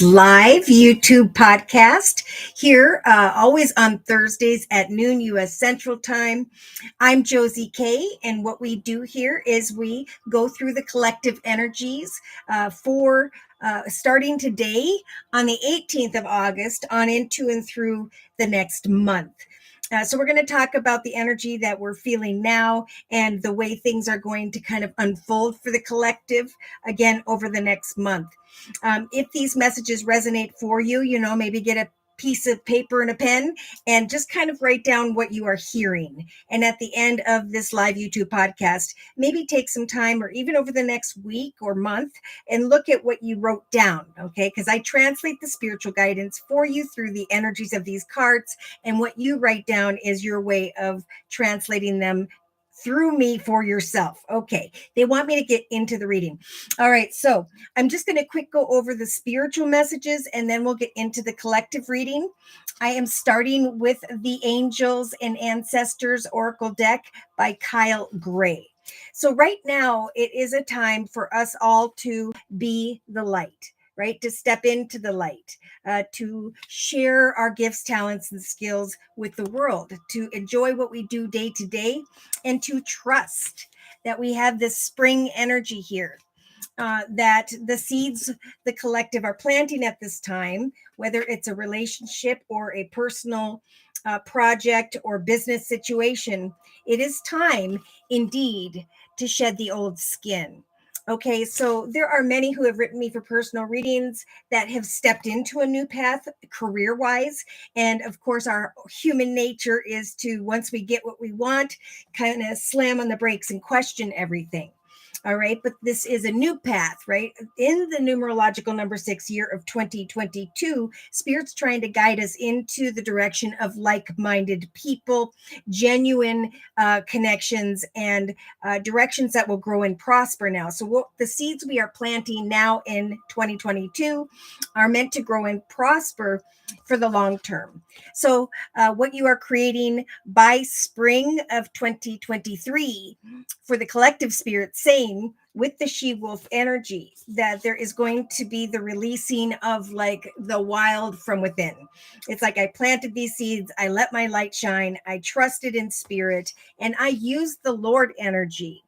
Live YouTube podcast here, always on Thursdays at noon U.S. Central Time. I'm Josie K, and what we do here is we go through the collective energies for starting today on the 18th of August on into and through the next month. So we're going to talk about the energy that we're feeling now and the way things are going to kind of unfold for the collective again over the next month. If these messages resonate for you, maybe get a piece of paper and a pen and just kind of write down what you are hearing. And at the end of this live YouTube podcast, maybe take some time or even over the next week or month and look at what you wrote down, okay? Because I translate the spiritual guidance for you through the energies of these cards, and what you write down is your way of translating them through me for yourself. Okay, they want me to get into the reading. All right, so I'm just going to quick go over the spiritual messages and then we'll get into the collective reading. I am starting with the Angels and Ancestors Oracle deck by Kyle Gray. So right now it is a time for us all to be the light, right? To step into the light, to share our gifts, talents, and skills with the world, to enjoy what we do day to day, and to trust that we have this spring energy here. That the seeds the collective are planting at this time, whether it's a relationship or a personal project or business situation, it is time indeed to shed the old skin. Okay, so there are many who have written me for personal readings that have stepped into a new path career wise. And of course, our human nature is to, once we get what we want, kind of slam on the brakes and question everything. All right, but this is a new path, right? In the numerological number 6 year of 2022, Spirit's trying to guide us into the direction of like-minded people, genuine connections, and directions that will grow and prosper now. So what the seeds we are planting now in 2022 are meant to grow and prosper for the long term. So what you are creating by spring of 2023 for the collective spirit, saying with the she-wolf energy that there is going to be the releasing of like the wild from within. It's like I planted these seeds, I let my light shine, I trusted in spirit, and I used the Lord energy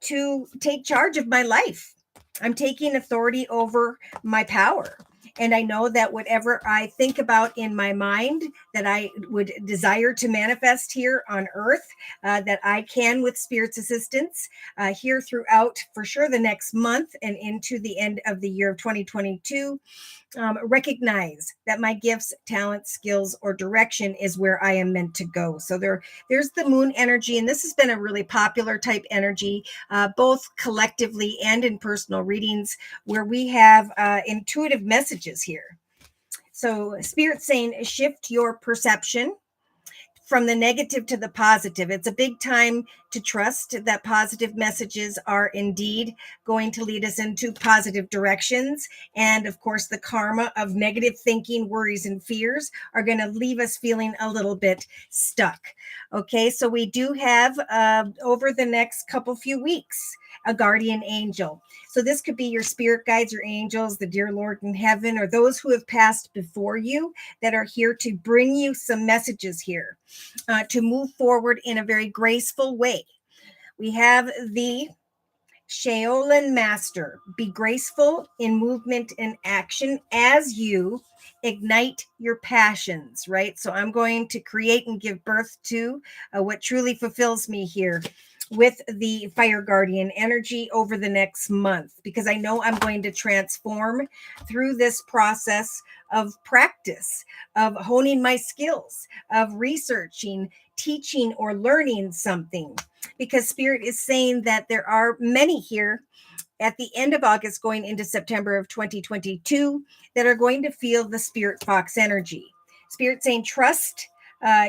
to take charge of my life. I'm taking authority over my power. And I know that whatever I think about in my mind that I would desire to manifest here on earth, that I can with Spirit's assistance here throughout for sure the next month and into the end of the year of 2022. Recognize that my gifts, talents, skills, or direction is where I am meant to go. So there's the moon energy, and this has been a really popular type energy, both collectively and in personal readings, where we have intuitive messages here. So Spirit saying, shift your perception from the negative to the positive. It's a big time to trust that positive messages are indeed going to lead us into positive directions. And of course, the karma of negative thinking, worries, and fears are going to leave us feeling a little bit stuck. Okay, so we do have over the next few weeks, a guardian angel. So this could be your spirit guides or angels, the dear Lord in heaven, or those who have passed before you that are here to bring you some messages here to move forward in a very graceful way. We have the Shaolin Master. Be graceful in movement and action as you ignite your passions, right? So I'm going to create and give birth to what truly fulfills me here with the Fire Guardian energy over the next month, because I know I'm going to transform through this process of practice, of honing my skills, of researching, teaching, or learning something, because Spirit is saying that there are many here at the end of August going into September of 2022 that are going to feel the Spirit Fox energy. Spirit saying, trust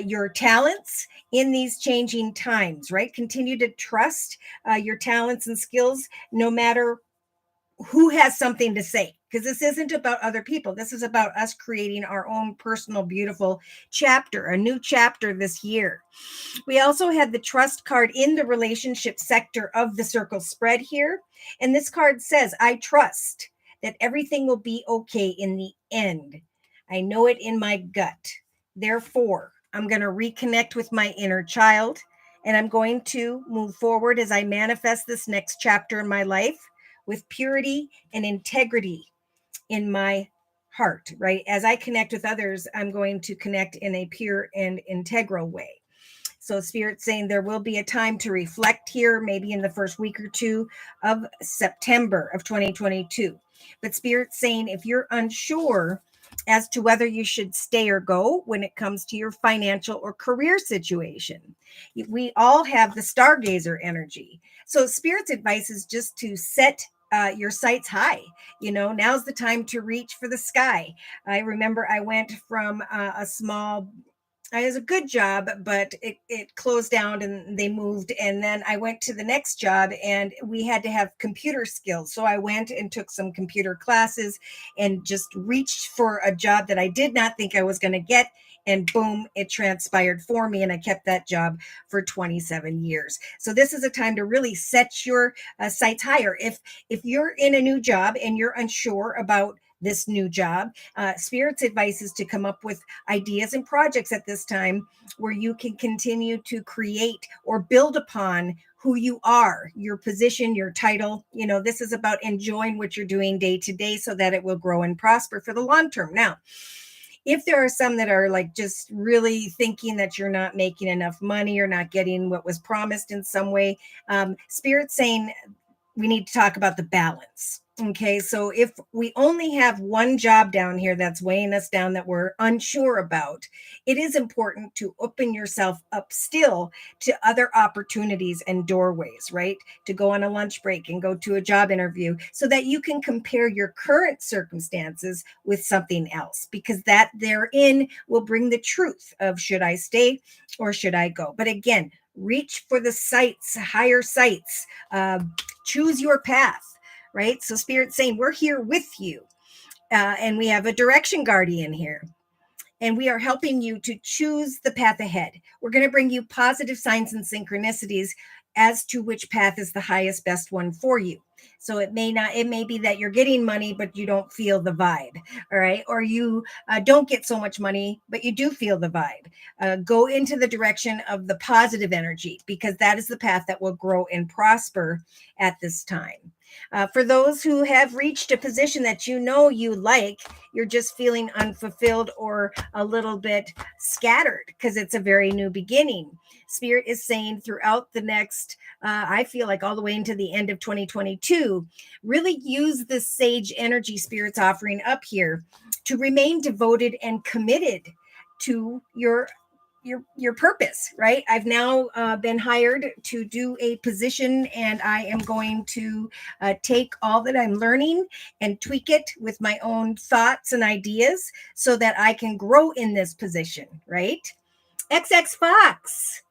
your talents in these changing times, right? Continue to trust your talents and skills no matter who has something to say, because this isn't about other people. This is about us creating our own personal, beautiful chapter, a new chapter this year. We also had the trust card in the relationship sector of the circle spread here. And this card says, I trust that everything will be okay in the end. I know it in my gut. Therefore, I'm going to reconnect with my inner child, and I'm going to move forward as I manifest this next chapter in my life with purity and integrity in my heart, right? As I connect with others, I'm going to connect in a pure and integral way. So, Spirit's saying there will be a time to reflect here, maybe in the first week or two of September of 2022. But Spirit's saying if you're unsure as to whether you should stay or go when it comes to your financial or career situation, we all have the stargazer energy. So, Spirit's advice is just to set your sights high. Now's the time to reach for the sky. I remember I went from a small, it was a good job, but it closed down and they moved. And then I went to the next job and we had to have computer skills. So I went and took some computer classes and just reached for a job that I did not think I was going to get. And boom, it transpired for me. And I kept that job for 27 years. So this is a time to really set your sights higher. If you're in a new job and you're unsure about this new job, Spirit's advice is to come up with ideas and projects at this time where you can continue to create or build upon who you are, your position, your title. This is about enjoying what you're doing day to day so that it will grow and prosper for the long term. Now, if there are some that are like just really thinking that you're not making enough money or not getting what was promised in some way, Spirit's saying we need to talk about the balance. Okay, so if we only have one job down here that's weighing us down that we're unsure about, it is important to open yourself up still to other opportunities and doorways, right? To go on a lunch break and go to a job interview so that you can compare your current circumstances with something else, because that therein will bring the truth of should I stay or should I go? But again, reach for the sights, higher sights, choose your path. Right? So Spirit's saying we're here with you. And we have a direction guardian here. And we are helping you to choose the path ahead. We're going to bring you positive signs and synchronicities as to which path is the highest, best one for you. So it may be that you're getting money, but you don't feel the vibe. All right. Or you don't get so much money, but you do feel the vibe. Go into the direction of the positive energy, because that is the path that will grow and prosper at this time. For those who have reached a position that you like, you're just feeling unfulfilled or a little bit scattered because it's a very new beginning. Spirit is saying throughout the next, I feel like all the way into the end of 2022, really use the sage energy Spirit's offering up here to remain devoted and committed to your purpose, right? I've now been hired to do a position, and I am going to take all that I'm learning and tweak it with my own thoughts and ideas so that I can grow in this position, right? XX Fox.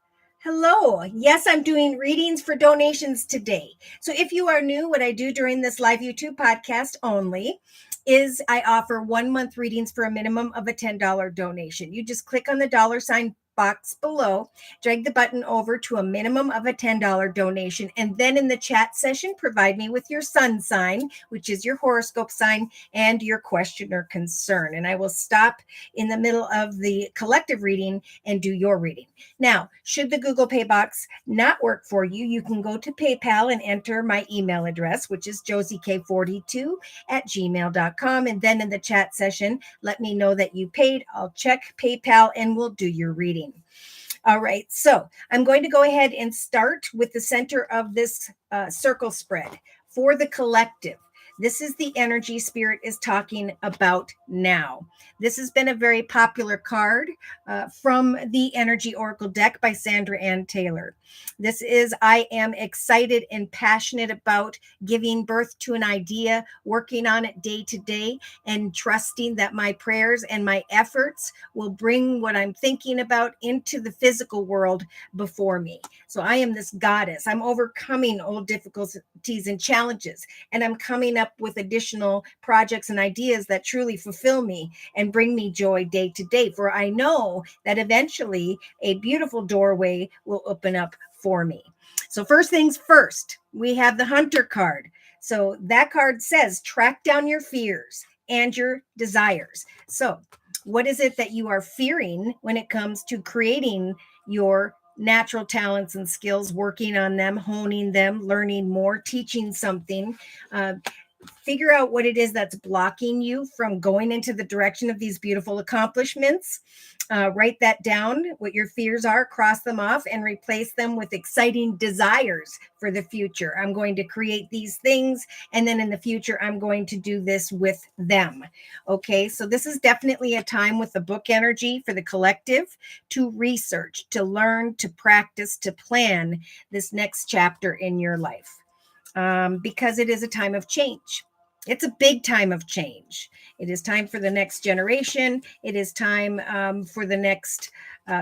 Hello. Yes, I'm doing readings for donations today. So if you are new, what I do during this live YouTube podcast only is I offer 1 month readings for a minimum of a $10 donation. You just click on the $ box below, drag the button over to a minimum of a $10 donation, and then in the chat session, provide me with your sun sign, which is your horoscope sign, and your question or concern. And I will stop in the middle of the collective reading and do your reading. Now, should the Google Pay box not work for you, you can go to PayPal and enter my email address, which is josiek42@gmail.com. And then in the chat session, let me know that you paid. I'll check PayPal and we'll do your reading. All right, so I'm going to go ahead and start with the center of this circle spread for the collective. This is the energy Spirit is talking about now. This has been a very popular card from the Energy Oracle deck by Sandra Ann Taylor. This is, I am excited and passionate about giving birth to an idea, working on it day to day, and trusting that my prayers and my efforts will bring what I'm thinking about into the physical world before me. So I am this goddess. I'm overcoming old difficulties and challenges, and I'm coming up with additional projects and ideas that truly fulfill me and bring me joy day to day. For I know that eventually a beautiful doorway will open up for me. So first things first, we have the Hunter card. So that card says track down your fears and your desires. So what is it that you are fearing when it comes to creating your natural talents and skills, working on them, honing them, learning more, teaching something? Figure out what it is that's blocking you from going into the direction of these beautiful accomplishments. Write that down, what your fears are, cross them off, and replace them with exciting desires for the future. I'm going to create these things, and then in the future, I'm going to do this with them. Okay, so this is definitely a time with the book energy for the collective to research, to learn, to practice, to plan this next chapter in your life. Because it is a time of change. It's a big time of change. It is time for the next generation. It is time for the next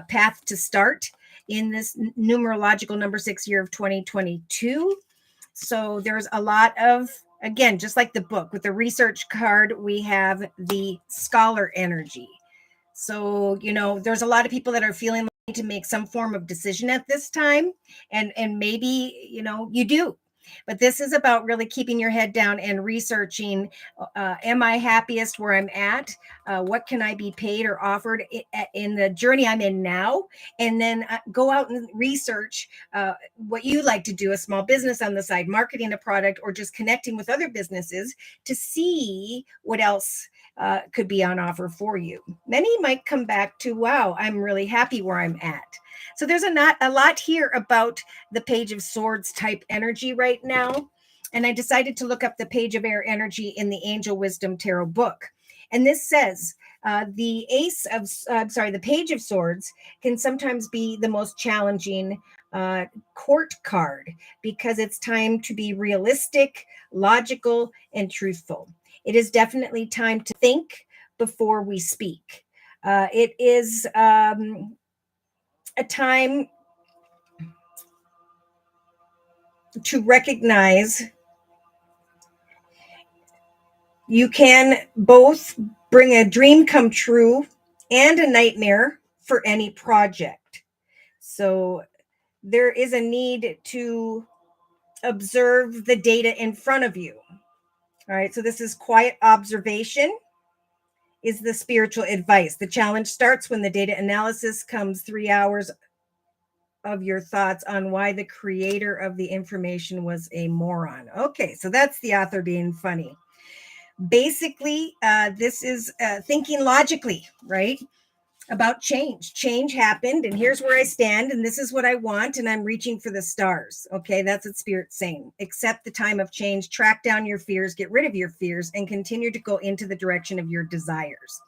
path to start in this numerological number 6 year of 2022. So there's a lot of, again, just like the book with the research card, we have the scholar energy. So, there's a lot of people that are feeling like to make some form of decision at this time. And maybe, you do. But this is about really keeping your head down and researching, am I happiest where I'm at? What can I be paid or offered in the journey I'm in now? And then go out and research what you like to do, a small business on the side, marketing a product, or just connecting with other businesses to see what else could be on offer for you. Many might come back to, wow, I'm really happy where I'm at. So there's a lot here about the Page of Swords type energy right now. And I decided to look up the Page of Air energy in the Angel Wisdom Tarot book. And this says the Page of Swords can sometimes be the most challenging court card because it's time to be realistic, logical, and truthful. It is definitely time to think before we speak. It is a time to recognize you can both bring a dream come true and a nightmare for any project. So there is a need to observe the data in front of you. All right, so this is quiet observation is the spiritual advice. The challenge starts when the data analysis comes 3 hours of your thoughts on why the creator of the information was a moron. Okay, so that's the author being funny. Basically, this is thinking logically, right? About change. Change happened, and here's where I stand, and this is what I want, and I'm reaching for the stars. Okay, that's what Spirit's saying. Accept the time of change, track down your fears, get rid of your fears, and continue to go into the direction of your desires.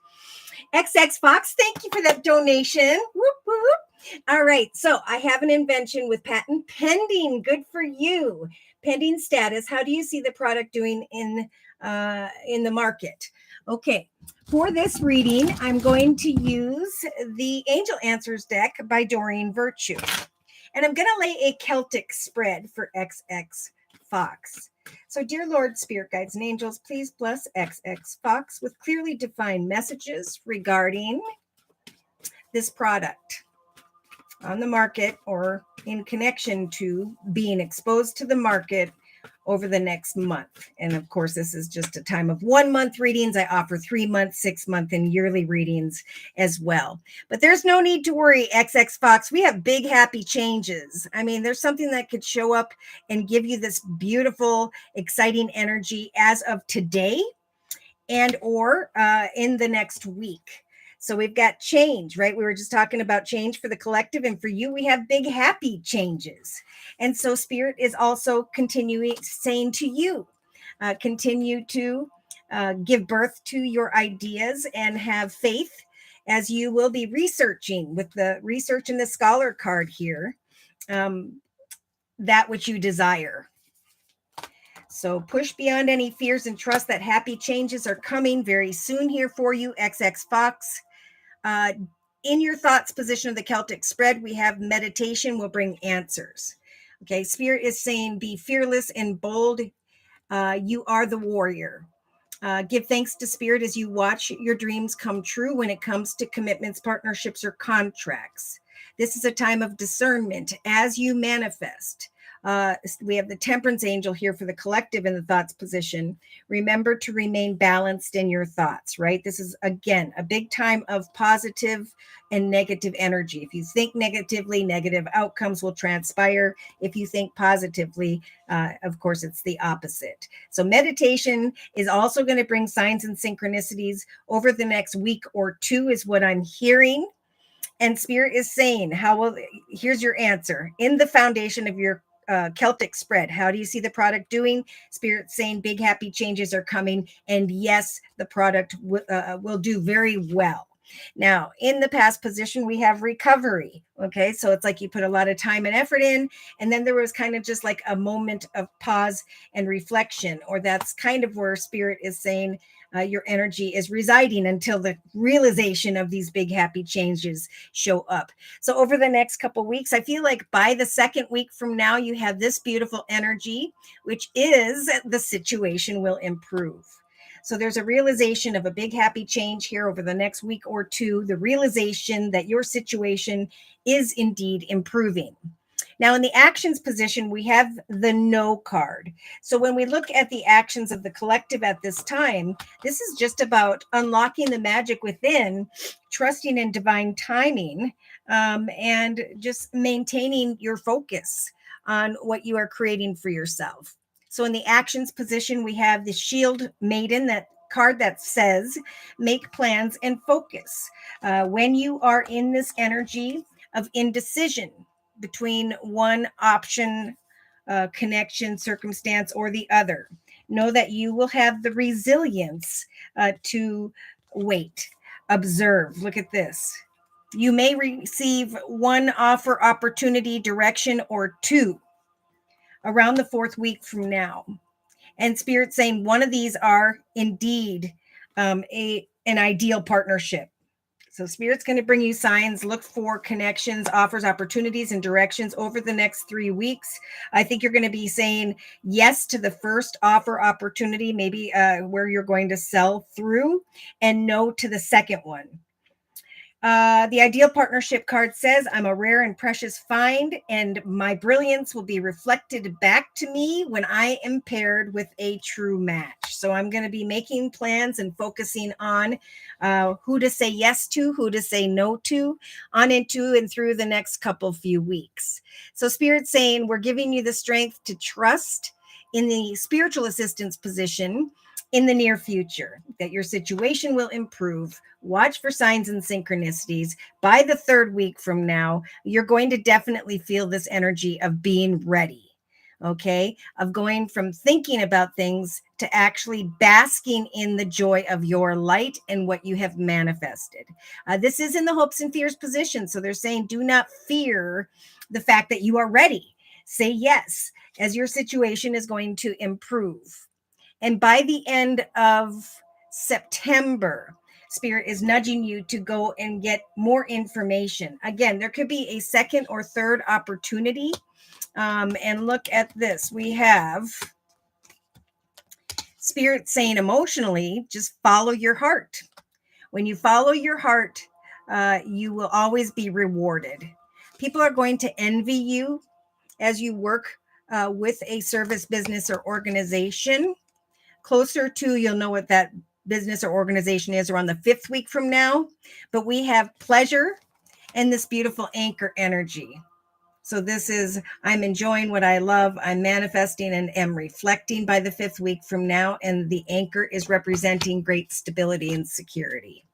XX Fox, thank you for that donation. Whoop, whoop. All right, so I have an invention with patent pending. Good for you. Pending status. How do you see the product doing in the market? Okay, for this reading, I'm going to use the Angel Answers deck by Doreen Virtue. And I'm going to lay a Celtic spread for XX Fox. So, dear Lord, Spirit Guides and Angels, please bless XX Fox with clearly defined messages regarding this product on the market or in connection to being exposed to the market over the next month. And of course, this is just a time of 1 month readings. I offer 3 month, 6 month, and yearly readings as well. But there's no need to worry, XX Fox. We have big, happy changes. I mean, there's something that could show up and give you this beautiful, exciting energy as of today and or in the next week. So we've got change, right? We were just talking about change for the collective, and for you, we have big, happy changes. And so Spirit is also continuing saying to you, continue to give birth to your ideas and have faith as you will be researching with the research and the scholar card here, that which you desire. So push beyond any fears and trust that happy changes are coming very soon here for you, XX Fox. In your thoughts position of the Celtic spread, we have meditation will bring answers. Okay, Spirit is saying be fearless and bold. You are the warrior. Give thanks to Spirit as you watch your dreams come true when it comes to commitments, partnerships, or contracts. This is a time of discernment as you manifest. We have the Temperance Angel here for the collective in the thoughts position. Remember to remain balanced in your thoughts, right? This is, again, a big time of positive and negative energy. If you think negatively, negative outcomes will transpire. If you think positively, of course, it's the opposite. So meditation is also going to bring signs and synchronicities over the next week or two, is what I'm hearing. And Spirit is saying, here's your answer. In the foundation of your Celtic spread, how do you see the product doing? Spirit saying big happy changes are coming. And yes, the product will do very well. Now, in the past position, we have recovery. Okay, so it's like you put a lot of time and effort in, and then there was kind of just like a moment of pause and reflection, or that's kind of where Spirit is saying your energy is residing until the realization of these big happy changes show up. So over the next couple weeks, I feel like by the second week from now, you have this beautiful energy, which is the situation will improve. So there's a realization of a big happy change here over the next week or two, the realization that your situation is indeed improving. Now, in the actions position, we have the no card. So when we look at the actions of the collective at this time, this is just about unlocking the magic within, trusting in divine timing, and just maintaining your focus on what you are creating for yourself. So in the actions position, we have the Shield Maiden, that card that says, make plans and focus. When you are in this energy of indecision between one option, connection, circumstance, or the other, know that you will have the resilience to wait, observe. Look at this. You may receive one offer, opportunity, direction, or two around the fourth week from now. And Spirit saying one of these are indeed an ideal partnership. So Spirit's going to bring you signs. Look for connections, offers, opportunities, and directions over the next 3 weeks. I think you're going to be saying yes to the first offer opportunity, maybe where you're going to sell through, and no to the second one. The ideal partnership card says, I'm a rare and precious find, and my brilliance will be reflected back to me when I am paired with a true match. So I'm going to be making plans and focusing on who to say yes to, who to say no to, on into and through the next few weeks. So Spirit's saying, we're giving you the strength to trust in the spiritual assistance position in the near future, that your situation will improve. Watch for signs and synchronicities. By the third week from now, you're going to definitely feel this energy of being ready, okay? Of going from thinking about things to actually basking in the joy of your light and what you have manifested. This is in the hopes and fears position. So they're saying, do not fear the fact that you are ready. Say yes, as your situation is going to improve. And by the end of September, Spirit is nudging you to go and get more information. Again, there could be a second or third opportunity. And look at this. We have Spirit saying emotionally, just follow your heart. When you follow your heart, you will always be rewarded. People are going to envy you as you work with a service, business, or organization. Closer to, you'll know what that business or organization is around the fifth week from now. But we have pleasure and this beautiful anchor energy. So this is, I'm enjoying what I love. I'm manifesting and am reflecting by the fifth week from now. And the anchor is representing great stability and security.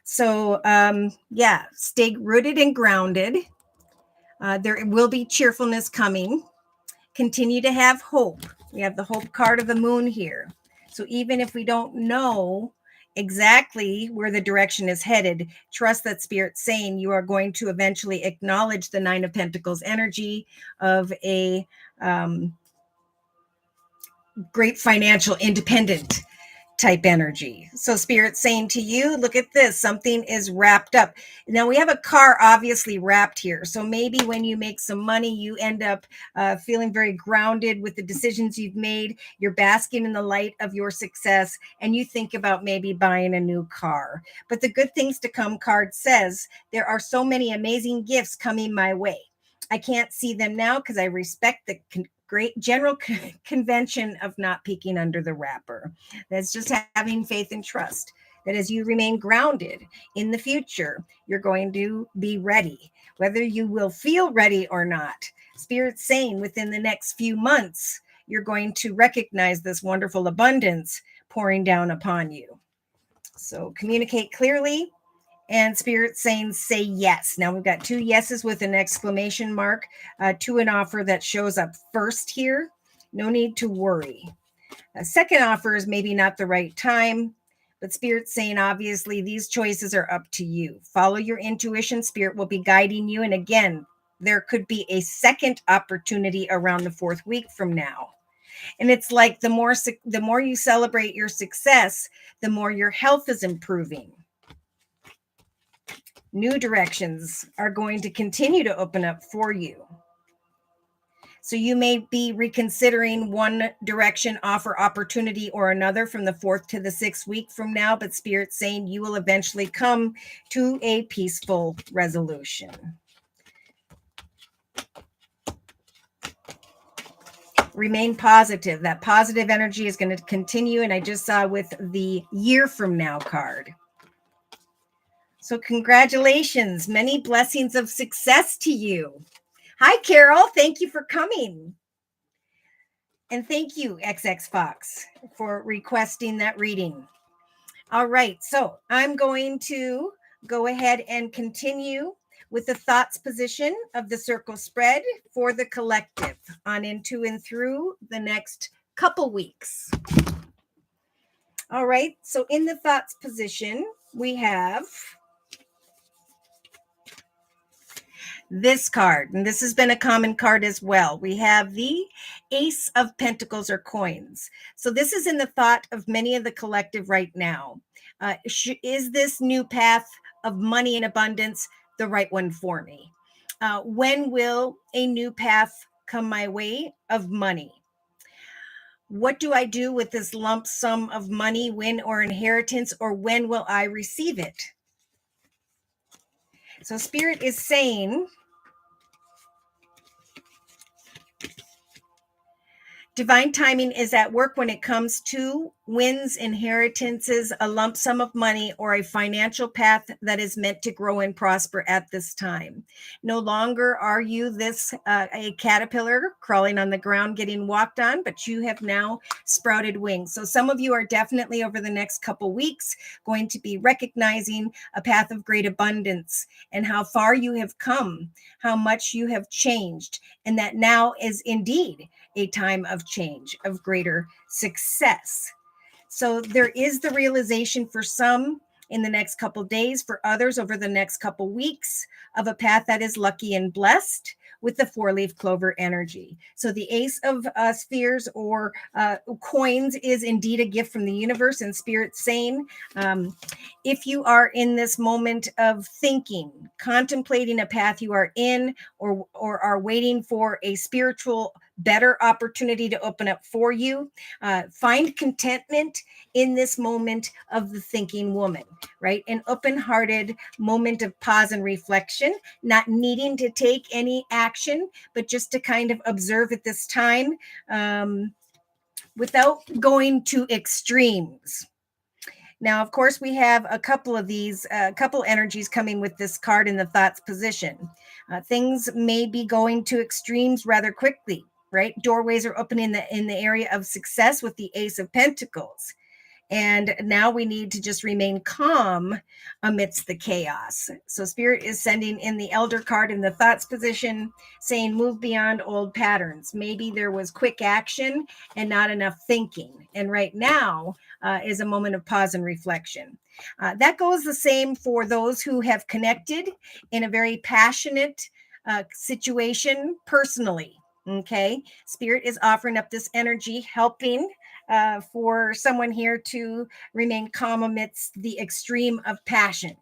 So stay rooted and grounded. There will be cheerfulness coming. Continue to have hope. We have the hope card of the moon here. So even if we don't know exactly where the direction is headed, trust that Spirit's saying you are going to eventually acknowledge the Nine of Pentacles energy of a great financial independent type energy. So Spirit's saying to you, look at this, something is wrapped up. Now we have a car obviously wrapped here. So maybe when you make some money, you end up feeling very grounded with the decisions you've made. You're basking in the light of your success and you think about maybe buying a new car. But the good things to come card says, there are so many amazing gifts coming my way. I can't see them now because I respect the great general convention of not peeking under the wrapper. That's just having faith and trust that as you remain grounded in the future, you're going to be ready, whether you will feel ready or not. Spirit's saying within the next few months, you're going to recognize this wonderful abundance pouring down upon you. So communicate clearly. And Spirit saying, say yes. Now we've got 2 yeses with an exclamation mark to an offer that shows up first here. No need to worry. A second offer is maybe not the right time, but Spirit's saying, obviously, these choices are up to you. Follow your intuition. Spirit will be guiding you. And again, there could be a second opportunity around the 4th week from now. And it's like the more you celebrate your success, the more your health is improving. New directions are going to continue to open up for you. So you may be reconsidering one direction, offer, opportunity, or another from the 4th to the 6th week from now, but Spirit's saying you will eventually come to a peaceful resolution. Remain positive. That positive energy is going to continue, and I just saw with the year from now card. So congratulations. Many blessings of success to you. Hi, Carol. Thank you for coming. And thank you, XX Fox, for requesting that reading. All right. So I'm going to go ahead and continue with the thoughts position of the circle spread for the collective on into and through the next couple weeks. All right. So in the thoughts position, we have this card, and this has been a common card as well. We have the Ace of Pentacles or coins. So this is in the thought of many of the collective right now. Is this new path of money and abundance the right one for me? When will a new path come my way of money? What do I do with this lump sum of money, win or inheritance, or when will I receive it? So Spirit is saying, divine timing is at work when it comes to wins, inheritances, a lump sum of money, or a financial path that is meant to grow and prosper at this time. No longer are you a caterpillar crawling on the ground getting walked on, but you have now sprouted wings. So some of you are definitely over the next couple weeks going to be recognizing a path of great abundance and how far you have come, how much you have changed, and that now is indeed a time of change, of greater success. So there is the realization for some in the next couple days, for others over the next couple weeks, of a path that is lucky and blessed with the 4-leaf clover energy. So the Ace of Spheres or coins is indeed a gift from the universe, and Spirit saying, if you are in this moment of thinking, contemplating a path you are in, or are waiting for a spiritual better opportunity to open up for you, find contentment in this moment of the thinking woman, right? An open-hearted moment of pause and reflection, not needing to take any action, but just to kind of observe at this time without going to extremes. Now, of course, we have a couple of these, couple energies coming with this card in the thoughts position. Things may be going to extremes rather quickly, right? Doorways are opening in the area of success with the Ace of Pentacles. And now we need to just remain calm amidst the chaos. So Spirit is sending in the Elder card in the thoughts position, saying move beyond old patterns. Maybe there was quick action and not enough thinking. And right now is a moment of pause and reflection. That goes the same for those who have connected in a very passionate situation personally. Okay. Spirit is offering up this energy, helping for someone here to remain calm amidst the extreme of passion.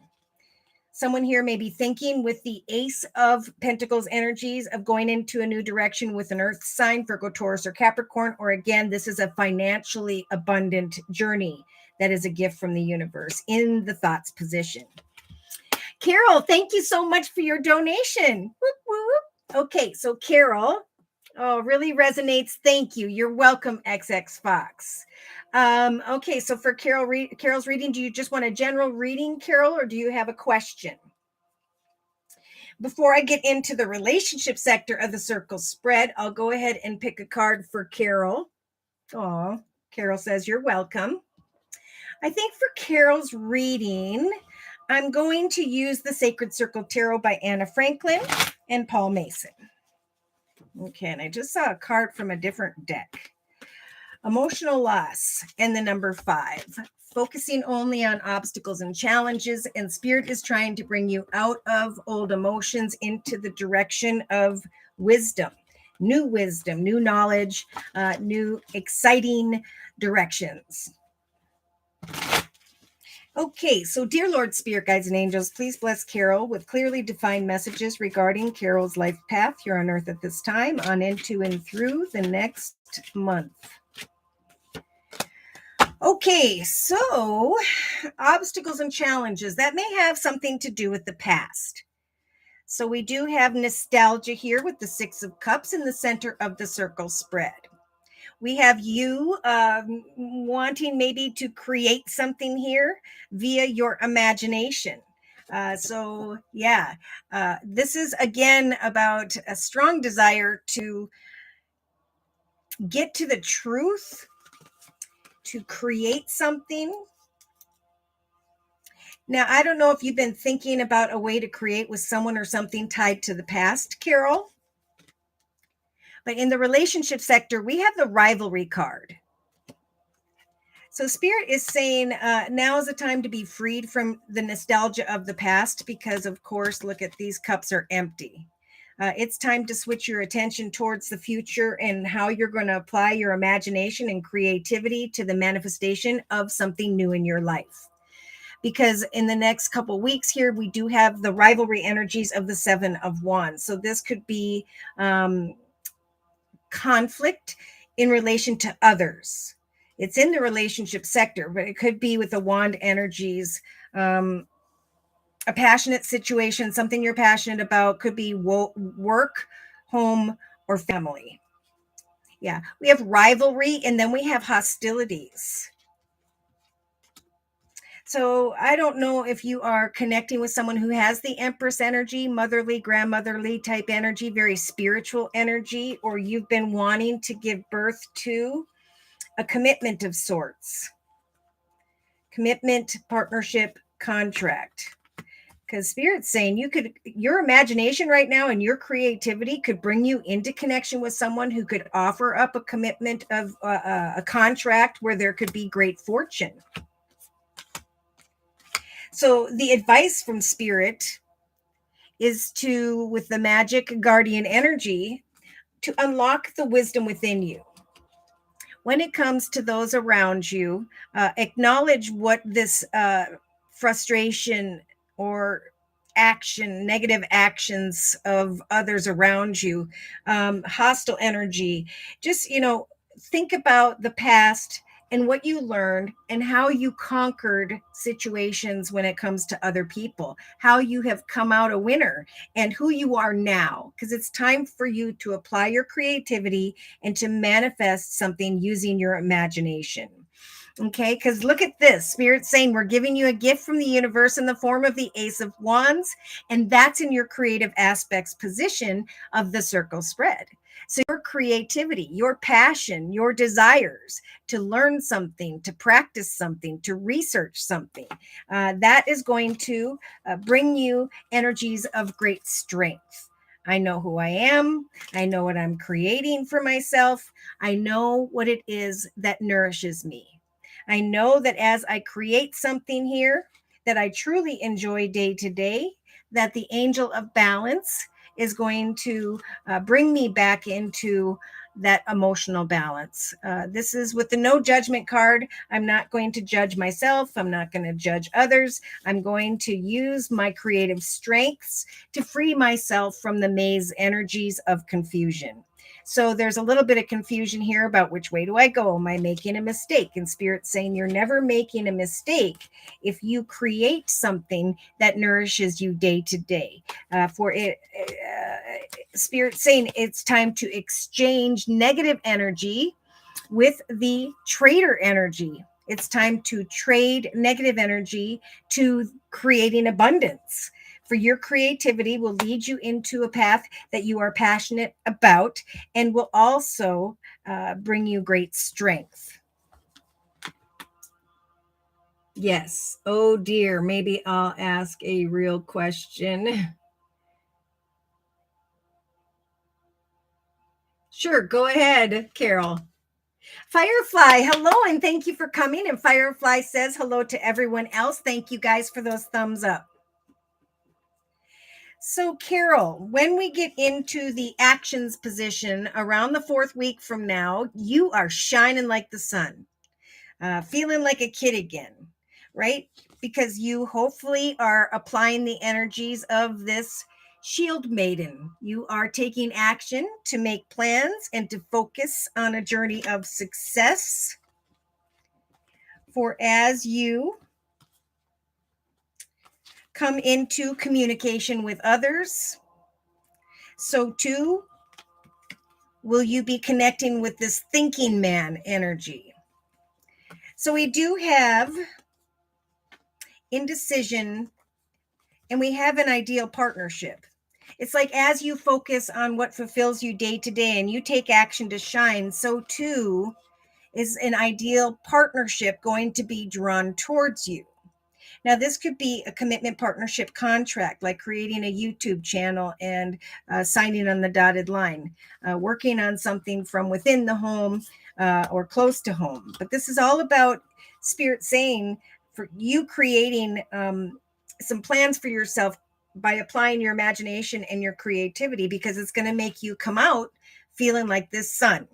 Someone here may be thinking with the Ace of Pentacles energies of going into a new direction with an earth sign, Virgo, Taurus, or Capricorn, or again, this is a financially abundant journey that is a gift from the universe in the thoughts position. Carol, thank you so much for your donation. Whoop, whoop. Okay, so Carol, oh, really resonates. Thank you. You're welcome, XX Fox. Okay, so for Carol's reading, do you just want a general reading, Carol, or do you have a question? Before I get into the relationship sector of the circle spread, I'll go ahead and pick a card for Carol. Oh, Carol says you're welcome. I think for Carol's reading, I'm going to use the Sacred Circle Tarot by Anna Franklin and Paul Mason. Okay, and I just saw a card from a different deck. Emotional loss and the number 5. Focusing only on obstacles and challenges, and Spirit is trying to bring you out of old emotions into the direction of wisdom, new knowledge, new exciting directions. Okay, so dear Lord, Spirit Guides and Angels, please bless Carol with clearly defined messages regarding Carol's life path here on Earth at this time, on into and through the next month. Okay, so obstacles and challenges, that may have something to do with the past. So we do have nostalgia here with the 6 of Cups in the center of the circle spread. We have you wanting maybe to create something here via your imagination. So yeah, this is again about a strong desire to get to the truth, to create something. Now, I don't know if you've been thinking about a way to create with someone or something tied to the past, Carol. But in the relationship sector, we have the rivalry card. So Spirit is saying now is the time to be freed from the nostalgia of the past because, of course, look at these cups are empty. It's time to switch your attention towards the future and how you're going to apply your imagination and creativity to the manifestation of something new in your life. Because in the next couple weeks here, we do have the rivalry energies of the 7 of Wands. So this could be conflict in relation to others. It's in the relationship sector, but it could be with the Wand energies, a passionate situation, something you're passionate about, could be work, home, or family. Yeah, we have rivalry and then we have hostilities. So I don't know if you are connecting with someone who has the Empress energy, motherly, grandmotherly type energy, very spiritual energy, or you've been wanting to give birth to a commitment of sorts. Commitment, partnership, contract. Because Spirit's saying your imagination right now and your creativity could bring you into connection with someone who could offer up a commitment of a contract where there could be great fortune. So the advice from Spirit is to, with the magic guardian energy, to unlock the wisdom within you. When it comes to those around you, acknowledge what this frustration or negative actions of others around you, hostile energy, just, think about the past and what you learned and how you conquered situations when it comes to other people, how you have come out a winner and who you are now, because it's time for you to apply your creativity and to manifest something using your imagination. Okay, because look at this. Spirit's saying we're giving you a gift from the universe in the form of the Ace of Wands, and that's in your creative aspects position of the circle spread. So your creativity, your passion, your desires to learn something, to practice something, to research something, that is going to bring you energies of great strength. I know who I am. I know what I'm creating for myself. I know what it is that nourishes me. I know that as I create something here that I truly enjoy day to day, that the angel of balance is going to bring me back into that emotional balance. This is with the no judgment card. I'm not going to judge myself. I'm not going to judge others. I'm going to use my creative strengths to free myself from the maze energies of confusion. So there's a little bit of confusion here about which way do I go? Am I making a mistake? And Spirit's saying you're never making a mistake if you create something that nourishes you day to day. Spirit's saying it's time to exchange negative energy with the trader energy. It's time to trade negative energy to creating abundance. For your creativity will lead you into a path that you are passionate about and will also bring you great strength. Yes. Oh dear. Maybe I'll ask a real question. Sure. Go ahead, Carol. Firefly, hello, and thank you for coming. And Firefly says hello to everyone else. Thank you guys for those thumbs up. So, Carol, when we get into the actions position around the 4th week from now, you are shining like the sun, feeling like a kid again, right? Because you hopefully are applying the energies of this shield maiden. You are taking action to make plans and to focus on a journey of success. For as you come into communication with others, so too will you be connecting with this thinking man energy. So we do have indecision and we have an ideal partnership. It's like as you focus on what fulfills you day to day and you take action to shine, so too is an ideal partnership going to be drawn towards you. Now, this could be a commitment partnership contract, like creating a YouTube channel and signing on the dotted line, working on something from within the home or close to home. But this is all about Spirit saying for you creating some plans for yourself by applying your imagination and your creativity, because it's going to make you come out feeling like this sun.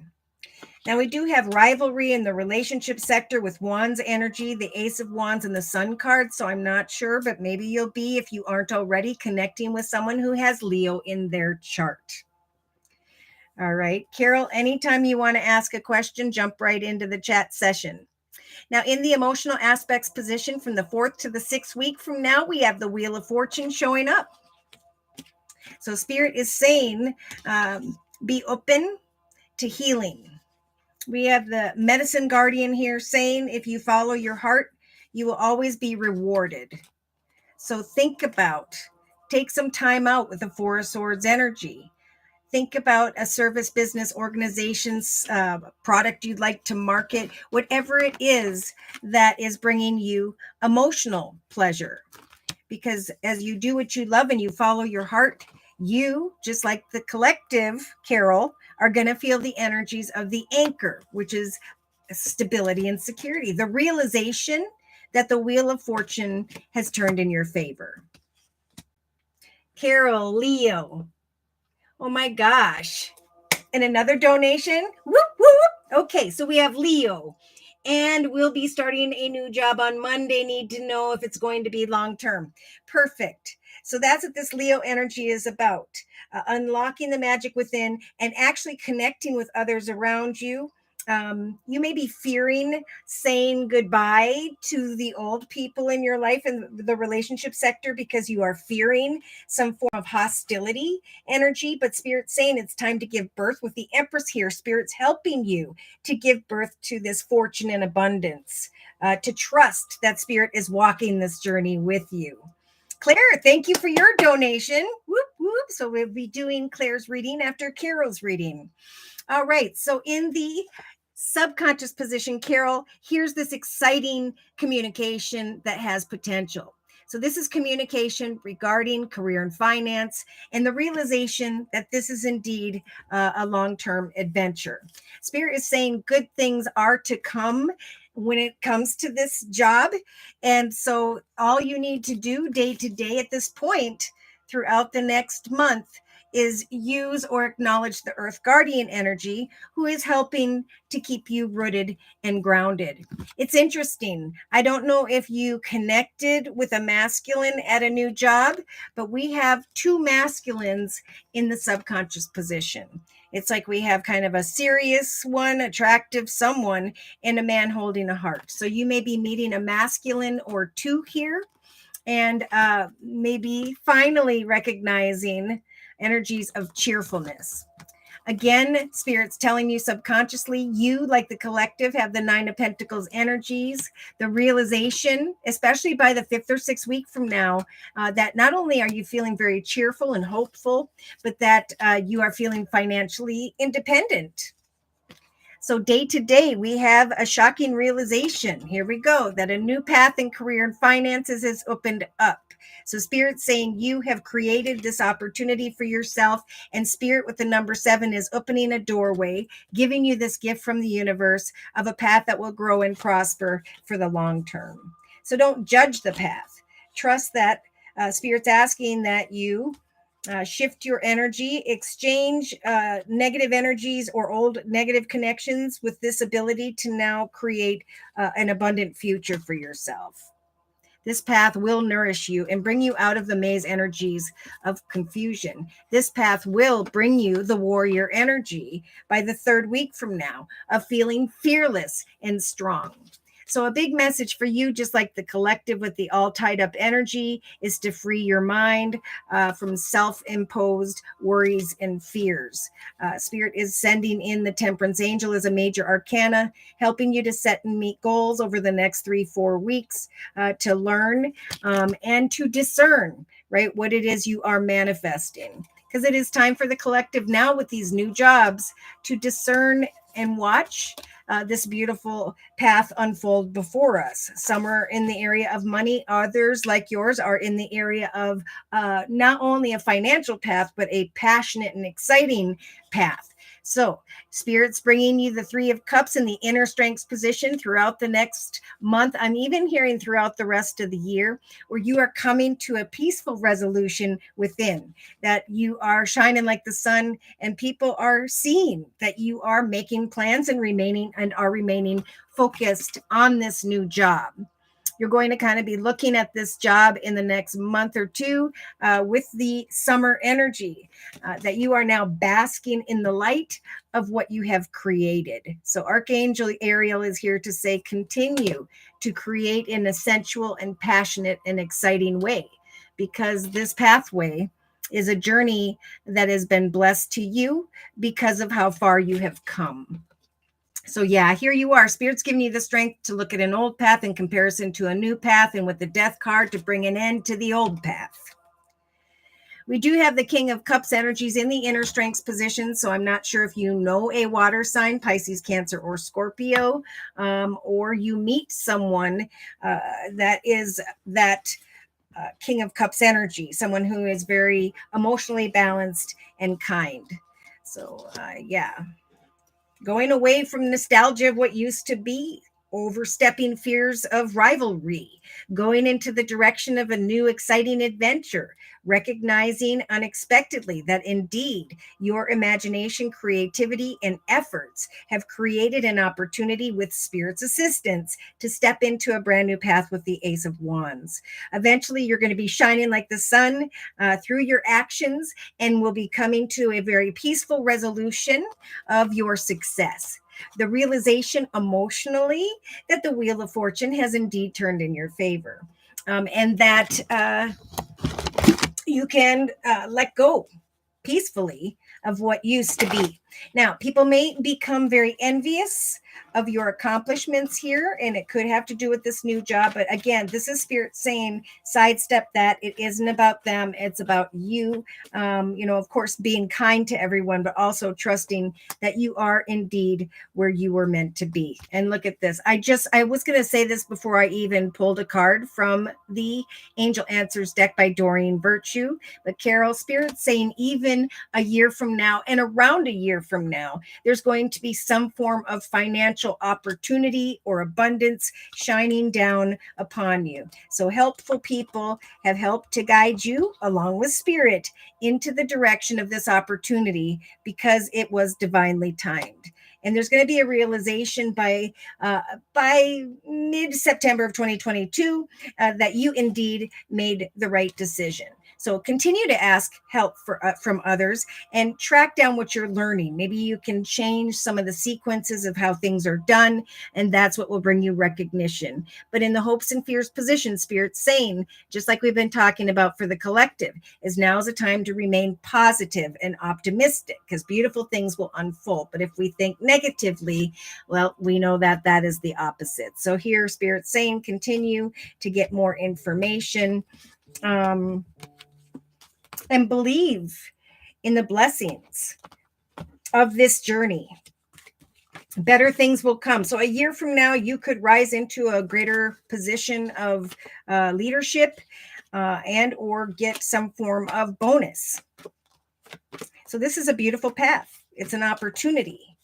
Now, we do have rivalry in the relationship sector with Wands energy, the Ace of Wands, and the Sun card. So I'm not sure, but maybe you'll be, if you aren't already, connecting with someone who has Leo in their chart. All right, Carol, anytime you want to ask a question, jump right into the chat session. Now, in the emotional aspects position from the 4th to the 6th week from now, we have the Wheel of Fortune showing up. So Spirit is saying, be open to healing. We have the medicine guardian here saying, if you follow your heart, you will always be rewarded. So take some time out with the 4 of Swords energy. Think about a service, business, organization's product you'd like to market, whatever it is that is bringing you emotional pleasure. Because as you do what you love and you follow your heart, you, just like the collective, Carol, are going to feel the energies of the anchor, which is stability and security, the realization that the Wheel of Fortune has turned in your favor. Carol, Leo. Oh my gosh. And another donation. Whoop, whoop. Okay, so we have Leo. And we'll be starting a new job on Monday. Need to know if it's going to be long term. Perfect. So that's what this Leo energy is about. Unlocking the magic within and actually connecting with others around you. You may be fearing saying goodbye to the old people in your life and the relationship sector because you are fearing some form of hostility energy. But Spirit's saying it's time to give birth with the Empress here. Spirit's helping you to give birth to this fortune and abundance, to trust that Spirit is walking this journey with you. Claire, thank you for your donation. Whoop, whoop. So we'll be doing Claire's reading after Carol's reading. All right. So in the subconscious position, Carol, here's this exciting communication that has potential. So this is communication regarding career and finance and the realization that this is indeed a long-term adventure. Spirit is saying good things are to come when it comes to this job. And so all you need to do day to day at this point throughout the next month is use or acknowledge the Earth Guardian energy, who is helping to keep you rooted and grounded. It's interesting. I don't know if you connected with a masculine at a new job, but we have 2 masculines in the subconscious position. It's like we have kind of a serious one, attractive someone, and a man holding a heart. So you may be meeting a masculine or two here, and maybe finally recognizing energies of cheerfulness. Again, Spirit's telling you subconsciously, you, like the collective, have the Nine of Pentacles energies, the realization, especially by the fifth or sixth week from now, that not only are you feeling very cheerful and hopeful, but that you are feeling financially independent. So day to day, we have a shocking realization. Here we go, that a new path in career and finances has opened up. So Spirit's saying you have created this opportunity for yourself, and Spirit with the number 7 is opening a doorway, giving you this gift from the universe of a path that will grow and prosper for the long term. So don't judge the path. Trust that Spirit's asking that you shift your energy, exchange negative energies or old negative connections with this ability to now create an abundant future for yourself. This path will nourish you and bring you out of the maze energies of confusion. This path will bring you the warrior energy by the third week from now of feeling fearless and strong. So a big message for you, just like the collective with the all tied up energy, is to free your mind from self-imposed worries and fears. Spirit is sending in the Temperance Angel as a major arcana, helping you to set and meet goals over the next 3-4 weeks, to learn and to discern, right, what it is you are manifesting. Because it is time for the collective now with these new jobs to discern and watch this beautiful path unfold before us. Some are in the area of money. Others, like yours, are in the area of not only a financial path, but a passionate and exciting path. So Spirit's bringing you the 3 of Cups in the inner strengths position throughout the next month. I'm even hearing throughout the rest of the year, where you are coming to a peaceful resolution within, that you are shining like the sun, and people are seeing that you are making plans and are remaining focused on this new job. You're going to kind of be looking at this job in the next month or two with the summer energy, that you are now basking in the light of what you have created. So Archangel Ariel is here to say, continue to create in a sensual and passionate and exciting way, because this pathway is a journey that has been blessed to you because of how far you have come. So yeah, here you are. Spirit's giving you the strength to look at an old path in comparison to a new path, and with the Death card to bring an end to the old path. We do have the King of Cups energies in the inner strengths position, so I'm not sure if you know a water sign, Pisces, Cancer, or Scorpio, or you meet someone that is that King of Cups energy, someone who is very emotionally balanced and kind. So yeah. Going away from nostalgia of what used to be, overstepping fears of rivalry, going into the direction of a new exciting adventure, recognizing unexpectedly that indeed your imagination, creativity, and efforts have created an opportunity with Spirit's assistance to step into a brand new path with the Ace of Wands. Eventually, you're going to be shining like the sun through your actions, and will be coming to a very peaceful resolution of your success. The realization emotionally that the Wheel of Fortune has indeed turned in your favor, and that you can let go peacefully of what used to be. Now, people may become very envious of your accomplishments here, and it could have to do with this new job. But again, this is Spirit saying, sidestep that. It isn't about them. It's about you. Of course, being kind to everyone, but also trusting that you are indeed where you were meant to be. And look at this. I was going to say this before I even pulled a card from the Angel Answers deck by Doreen Virtue. But Carol, Spirit saying, even a year from now and around a year from now, there's going to be some form of financial opportunity or abundance shining down upon you. So helpful people have helped to guide you along with Spirit into the direction of this opportunity, because it was divinely timed. And there's going to be a realization by mid-September of 2022 that you indeed made the right decision. So continue to ask help from others and track down what you're learning. Maybe you can change some of the sequences of how things are done, and that's what will bring you recognition. But in the hopes and fears position, Spirit's saying, just like we've been talking about for the collective, is now is a time to remain positive and optimistic because beautiful things will unfold. But if we think negatively, well, we know that that is the opposite. So here, Spirit's saying, continue to get more information. And believe in the blessings of this journey. Better things will come. So a year from now, you could rise into a greater position of leadership and or get some form of bonus. So this is a beautiful path. It's an opportunity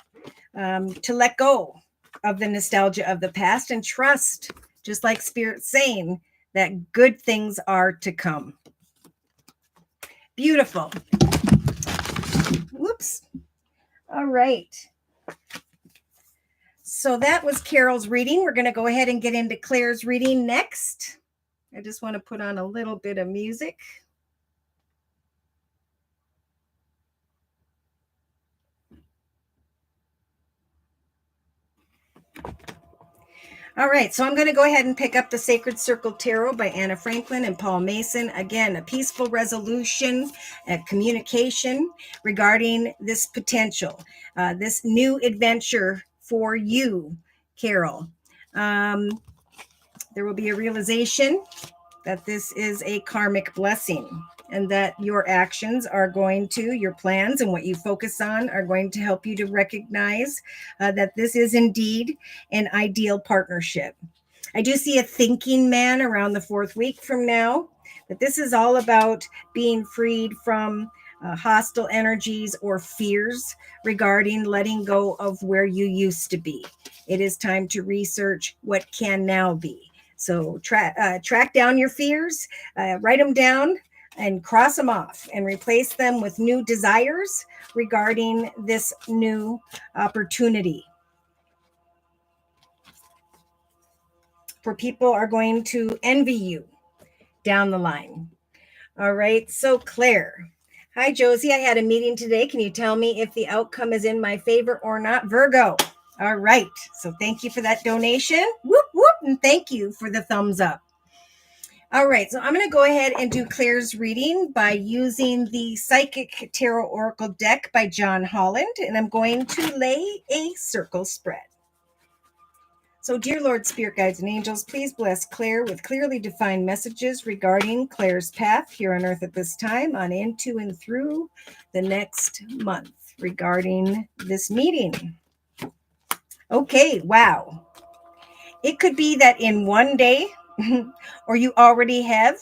to let go of the nostalgia of the past and trust, just like Spirit's saying, that good things are to come. Beautiful. Whoops. All right. So that was Carol's reading. We're going to go ahead and get into Claire's reading next. I just want to put on a little bit of music. All right, so I'm going to go ahead and pick up the Sacred Circle Tarot by Anna Franklin and Paul Mason. Again, a peaceful resolution, a communication regarding this potential, this new adventure for you, Carol. There will be a realization that this is a karmic blessing and that your actions are going to, your plans and what you focus on are going to help you to recognize that this is indeed an ideal partnership. I do see a thinking man around the 4th week from now, that this is all about being freed from hostile energies or fears regarding letting go of where you used to be. It is time to research what can now be. So track down your fears, write them down, and cross them off and replace them with new desires regarding this new opportunity. For people are going to envy you down the line. All right, so Claire. Hi, Josie. I had a meeting today. Can you tell me if the outcome is in my favor or not? Virgo. All right. So thank you for that donation. Whoop, whoop. And thank you for the thumbs up. All right. So I'm going to go ahead and do Claire's reading by using the Psychic Tarot Oracle deck by John Holland. And I'm going to lay a circle spread. So, dear Lord, Spirit Guides, and Angels, please bless Claire with clearly defined messages regarding Claire's path here on Earth at this time, on into and through the next month regarding this meeting. Okay, wow. It could be that in one day, or you already have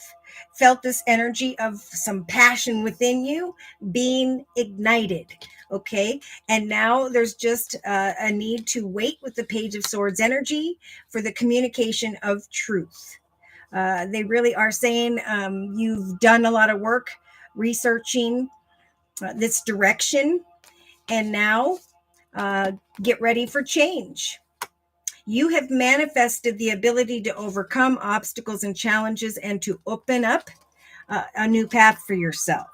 felt this energy of some passion within you being ignited. Okay. And now there's just a need to wait with the Page of Swords energy for the communication of truth. They really are saying you've done a lot of work researching this direction, and now get ready for change. You have manifested the ability to overcome obstacles and challenges and to open up a new path for yourself,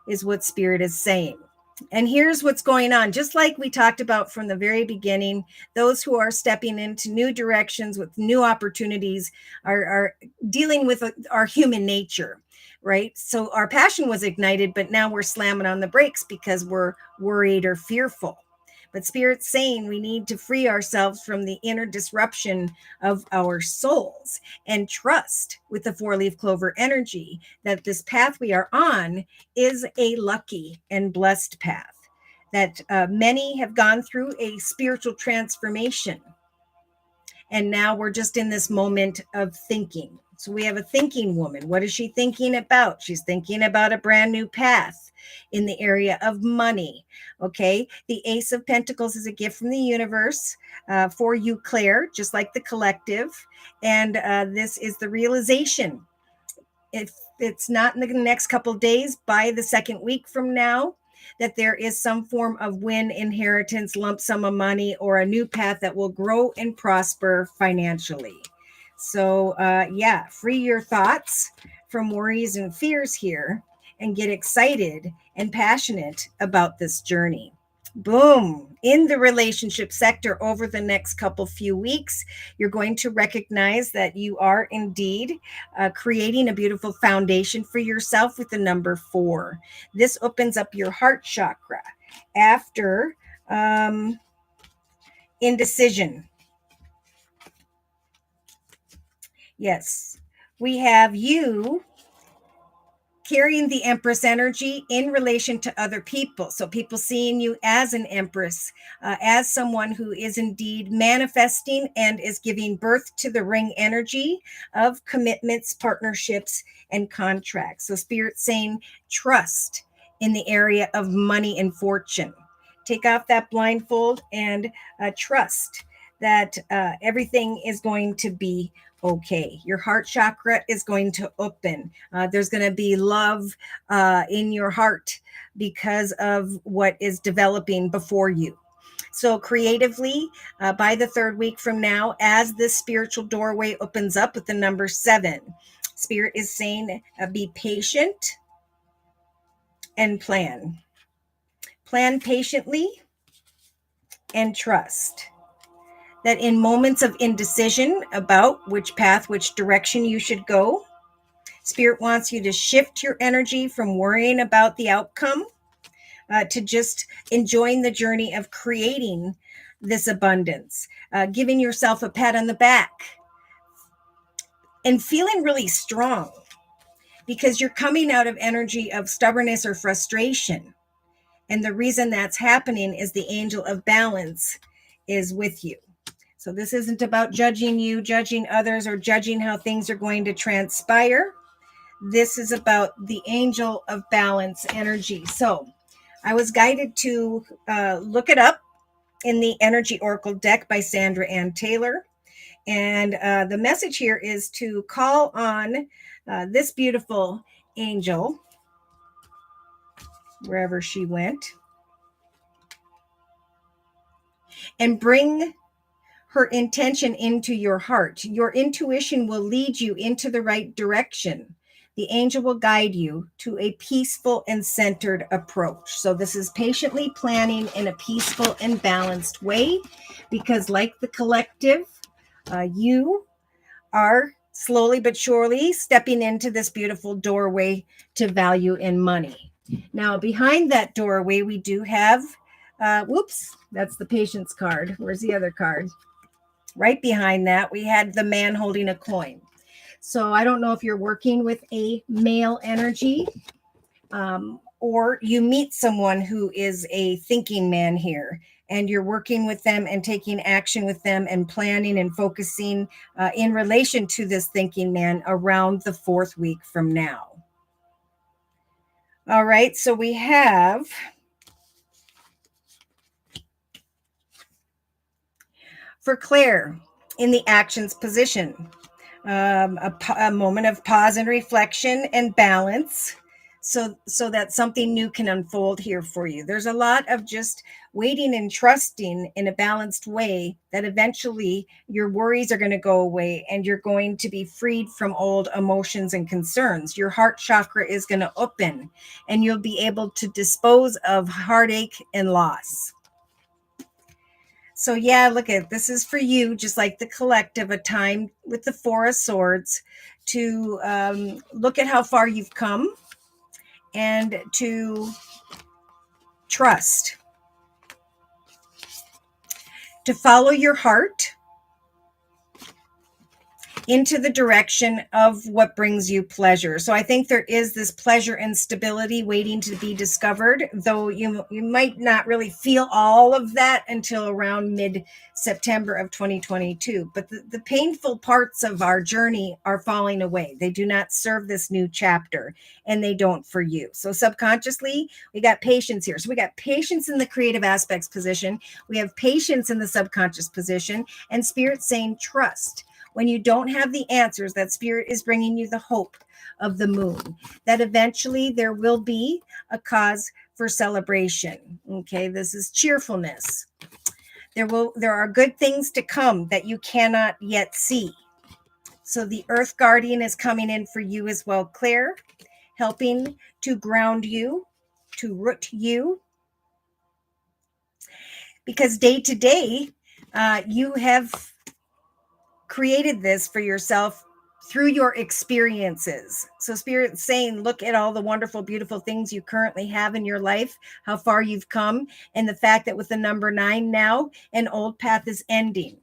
is what Spirit is saying. And here's what's going on. Just like we talked about from the very beginning, those who are stepping into new directions with new opportunities are dealing with our human nature, right? So our passion was ignited, but now we're slamming on the brakes because we're worried or fearful. But Spirit's saying we need to free ourselves from the inner disruption of our souls and trust with the 4-leaf clover energy that this path we are on is a lucky and blessed path, that many have gone through a spiritual transformation. And now we're just in this moment of thinking. So we have a thinking woman. What is she thinking about? She's thinking about a brand new path in the area of money. Okay. The Ace of Pentacles is a gift from the universe for you, Claire, just like the collective. And this is the realization. If it's not in the next couple of days, by the 2nd week from now, that there is some form of win, inheritance, lump sum of money, or a new path that will grow and prosper financially. So, free your thoughts from worries and fears here and get excited and passionate about this journey. Boom. In the relationship sector over the next few weeks, you're going to recognize that you are indeed creating a beautiful foundation for yourself with the number 4. This opens up your heart chakra after indecision. Yes, we have you carrying the Empress energy in relation to other people. So people seeing you as an Empress, as someone who is indeed manifesting and is giving birth to the ring energy of commitments, partnerships, and contracts. So Spirit saying trust in the area of money and fortune. Take off that blindfold and trust that everything is going to be okay. Your heart chakra is going to open. There's going to be love in your heart because of what is developing before you. So creatively, by the 3rd week from now, as this spiritual doorway opens up with the number 7, Spirit is saying be patient and plan. Plan patiently and trust. That in moments of indecision about which path, which direction you should go, Spirit wants you to shift your energy from worrying about the outcome to just enjoying the journey of creating this abundance, giving yourself a pat on the back, and feeling really strong because you're coming out of energy of stubbornness or frustration. And the reason that's happening is the angel of balance is with you. So this isn't about judging you, judging others, or judging how things are going to transpire. This is about the angel of balance energy. So I was guided to look it up in the Energy Oracle deck by Sandra Ann Taylor. And the message here is to call on this beautiful angel, wherever she went, and bring her intention into your heart. Your intuition will lead you into the right direction. The angel will guide you to a peaceful and centered approach. So this is patiently planning in a peaceful and balanced way, because like the collective, you are slowly but surely stepping into this beautiful doorway to value and money. Now, behind that doorway, we do have, whoops, that's the patience card. Where's the other card? Right behind that, we had the man holding a coin. So I don't know if you're working with a male energy or you meet someone who is a thinking man here, and you're working with them and taking action with them and planning and focusing in relation to this thinking man around the 4th week from now. All right, so we have for Claire in the actions position, a moment of pause and reflection and balance, so that something new can unfold here for you. There's a lot of just waiting and trusting in a balanced way that eventually your worries are going to go away and you're going to be freed from old emotions and concerns. Your heart chakra is going to open and you'll be able to dispose of heartache and loss. So yeah, look at this is for you, just like the collective, a time with the 4 of Swords to look at how far you've come and to trust, to follow your heart into the direction of what brings you pleasure. So I think there is this pleasure and stability waiting to be discovered, though you might not really feel all of that until around mid-September of 2022. But the painful parts of our journey are falling away. They do not serve this new chapter, and they don't for you. So subconsciously, we got patience here. So we got patience in the creative aspects position. We have patience in the subconscious position, and Spirit saying trust. When you don't have the answers, that Spirit is bringing you the hope of the moon, that eventually there will be a cause for celebration. Okay, this is cheerfulness. There are good things to come that you cannot yet see. So the Earth Guardian is coming in for you as well, Claire, helping to ground you, to root you, because day to day, you have created this for yourself through your experiences. So Spirit's saying, look at all the wonderful, beautiful things you currently have in your life, how far you've come, and the fact that with the number 9 now, an old path is ending.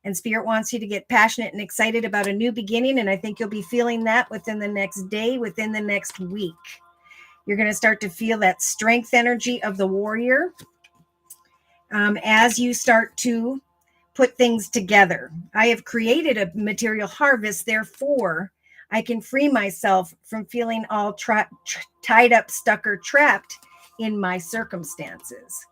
And Spirit wants you to get passionate and excited about a new beginning. And I think you'll be feeling that within the next day, within the next week. You're going to start to feel that strength energy of the warrior as you start to put things together. I have created a material harvest, therefore I can free myself from feeling all tied up, stuck, or trapped in my circumstances.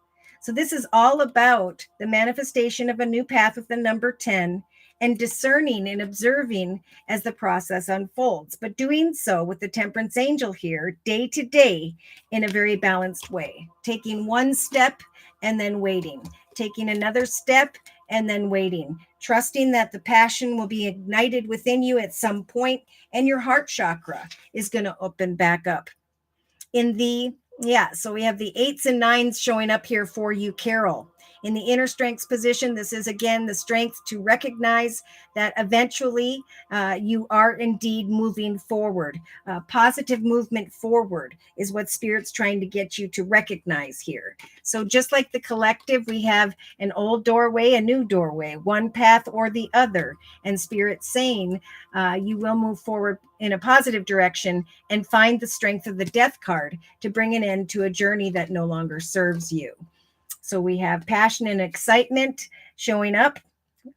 So this is all about the manifestation of a new path with the number 10 and discerning and observing as the process unfolds, but doing so with the Temperance Angel here day to day in a very balanced way, taking one step and then waiting, taking another step and then waiting, trusting that the passion will be ignited within you at some point and your heart chakra is going to open back up. So we have the 8s and 9s showing up here for you, Carol. In the inner strengths position, this is again the strength to recognize that eventually you are indeed moving forward. Positive movement forward is what Spirit's trying to get you to recognize here. So just like the collective, we have an old doorway, a new doorway, one path or the other. And Spirit's saying you will move forward in a positive direction and find the strength of the Death card to bring an end to a journey that no longer serves you. So we have passion and excitement showing up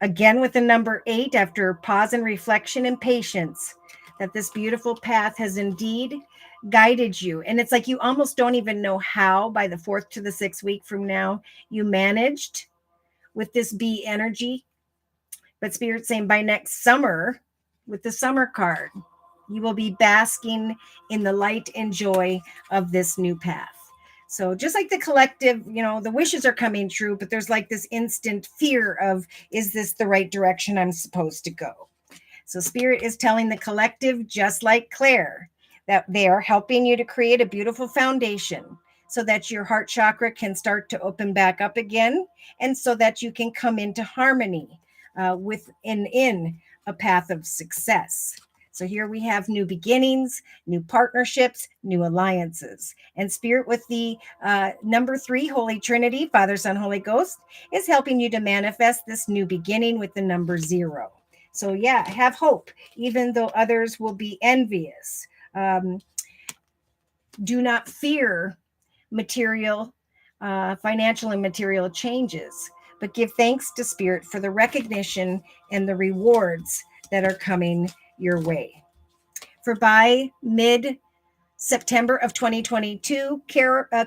again with the number 8 after pause and reflection and patience, that this beautiful path has indeed guided you. And it's like you almost don't even know how by the 4th to the 6th week from now you managed with this bee energy. But Spirit's saying by next summer, with the summer card, you will be basking in the light and joy of this new path. So just like the collective, the wishes are coming true, but there's like this instant fear of, is this the right direction I'm supposed to go? So Spirit is telling the collective, just like Claire, that they are helping you to create a beautiful foundation so that your heart chakra can start to open back up again, and so that you can come into harmony within a path of success. So here we have new beginnings, new partnerships, new alliances. And Spirit with the number 3, Holy Trinity, Father, Son, Holy Ghost, is helping you to manifest this new beginning with the number 0. So yeah, have hope, even though others will be envious. Do not fear material, financial and material changes, but give thanks to Spirit for the recognition and the rewards that are coming your way. For by mid-September of 2022,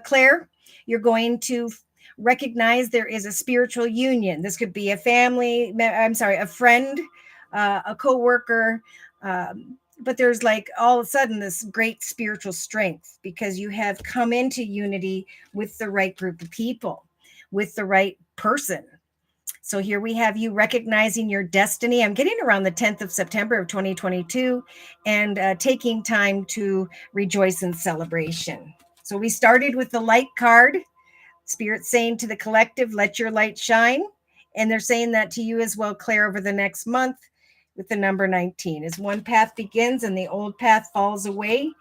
Claire, you're going to recognize there is a spiritual union. This could be a friend, a coworker, but there's like all of a sudden this great spiritual strength because you have come into unity with the right group of people, with the right person. So here we have you recognizing your destiny. I'm getting around the 10th of September of 2022 and taking time to rejoice in celebration. So we started with the light card, Spirit saying to the collective, let your light shine. And they're saying that to you as well, Claire, over the next month with the number 19. As one path begins and the old path falls away,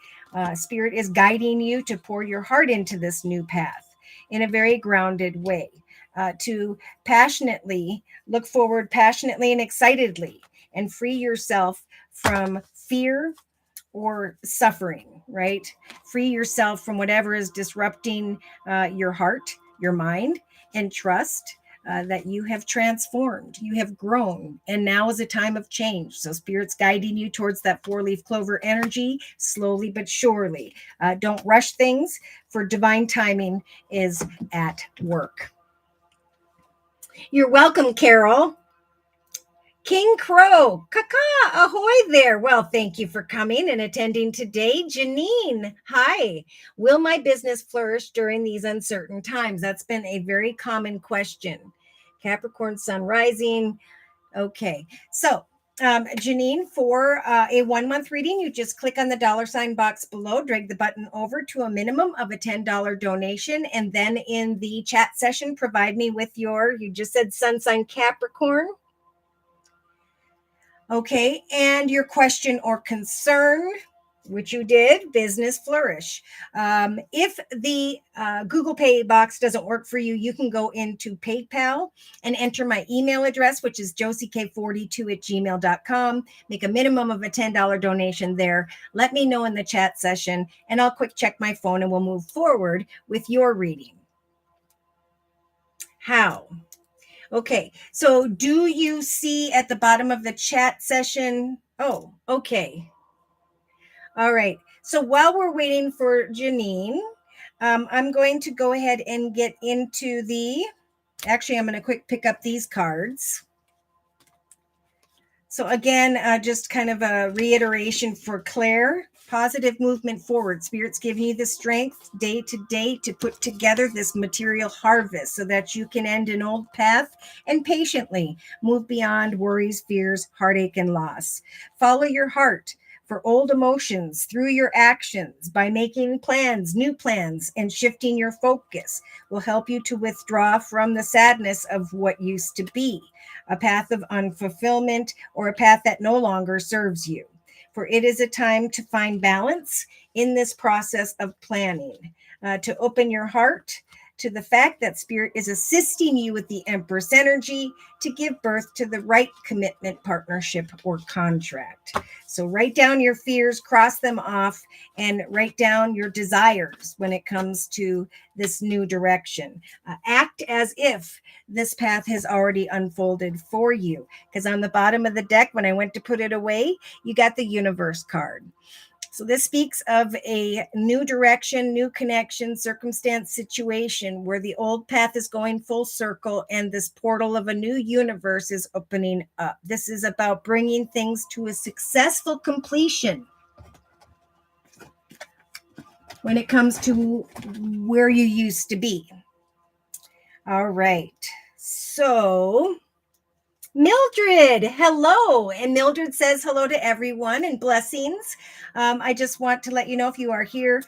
Spirit is guiding you to pour your heart into this new path in a very grounded way. To passionately look forward, passionately and excitedly, and free yourself from fear or suffering, right? Free yourself from whatever is disrupting your heart, your mind, and trust that you have transformed, you have grown, and now is a time of change. So Spirit's guiding you towards that 4-leaf clover energy, slowly but surely. Don't rush things, for divine timing is at work. You're welcome, Carol. King Crow, Kaka, ahoy there. Well, thank you for coming and attending today. Janine, hi. Will my business flourish during these uncertain times? That's been a very common question. Capricorn Sun rising. Okay, so Janine, for a 1 month reading, you just click on the $ box below, drag the button over to a minimum of a $10 donation, and then in the chat session, provide me with you just said sun sign Capricorn. Okay, and your question or concern, which you did, business flourish. If the Google Pay box doesn't work for you, you can go into PayPal and enter my email address, which is josiek42@gmail.com. Make a minimum of a $10 donation there. Let me know in the chat session, and I'll quick check my phone and we'll move forward with your reading. How? Okay, so do you see at the bottom of the chat session? Oh, okay. All right. So while we're waiting for Janine, I'm going to go ahead and get into actually, I'm going to quick pick up these cards. So again, just kind of a reiteration for Claire. Positive movement forward. Spirit's giving you the strength day to day to put together this material harvest so that you can end an old path and patiently move beyond worries, fears, heartache, and loss. Follow your heart for old emotions through your actions by making plans, new plans, and shifting your focus will help you to withdraw from the sadness of what used to be, a path of unfulfillment or a path that no longer serves you. For it is a time to find balance in this process of planning, to open your heart to the fact that Spirit is assisting you with the Empress Energy to give birth to the right commitment, partnership, or contract. So write down your fears, cross them off, and write down your desires when it comes to this new direction. Act as if this path has already unfolded for you. Because on the bottom of the deck, when I went to put it away, you got the Universe card. So this speaks of a new direction, new connection, circumstance, situation where the old path is going full circle and this portal of a new universe is opening up. This is about bringing things to a successful completion when it comes to where you used to be. All right. So Mildred, hello. And Mildred says hello to everyone and blessings. I just want to let you know if you are here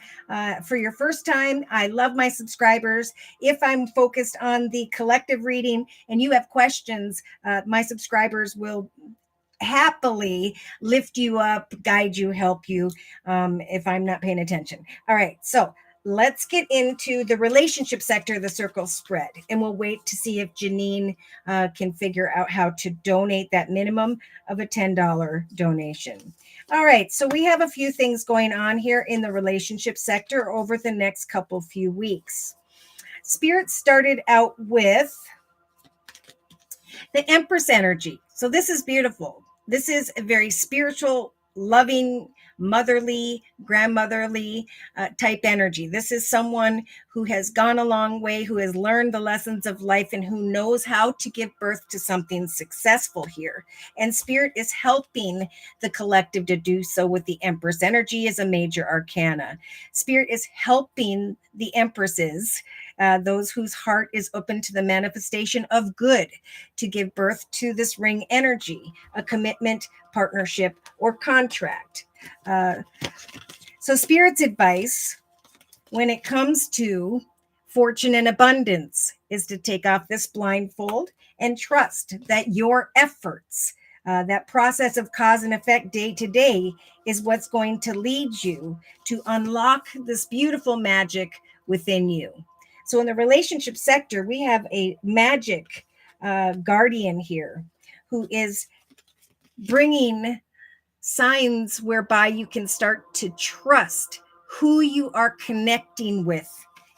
for your first time, I love my subscribers. If I'm focused on the collective reading and you have questions, my subscribers will happily lift you up, guide you, help you if I'm not paying attention. All right. So let's get into the relationship sector of the circle spread, and we'll wait to see if Janine can figure out how to donate that minimum of a $10 donation. All right, so we have a few things going on here in the relationship sector over the next few weeks. Spirit started out with the Empress Energy. So this is beautiful. This is a very spiritual, loving, motherly, grandmotherly type energy. This is someone who has gone a long way, who has learned the lessons of life, and who knows how to give birth to something successful here. And Spirit is helping the collective to do so with the Empress Energy as a major arcana. Spirit is helping the Empresses, those whose heart is open to the manifestation of good, to give birth to this ring energy, a commitment, partnership, or contract. So Spirit's advice when it comes to fortune and abundance is to take off this blindfold and trust that your efforts, that process of cause and effect day to day, is what's going to lead you to unlock this beautiful magic within you. So in the relationship sector, we have a magic guardian here who is bringing signs whereby you can start to trust who you are connecting with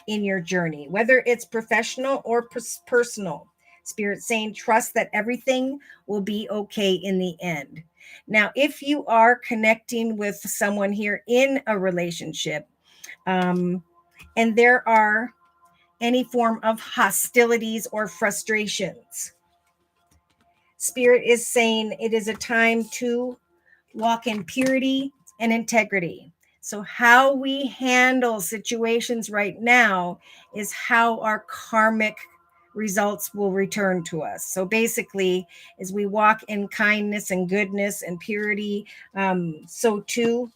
in your journey, whether it's professional or personal. Spirit saying trust that everything will be okay in the end. Now, if you are connecting with someone here in a relationship, and there are any form of hostilities or frustrations, Spirit is saying it is a time to walk in purity and integrity. So how we handle situations right now is how our karmic results will return to us. So basically, as we walk in kindness and goodness and purity, so too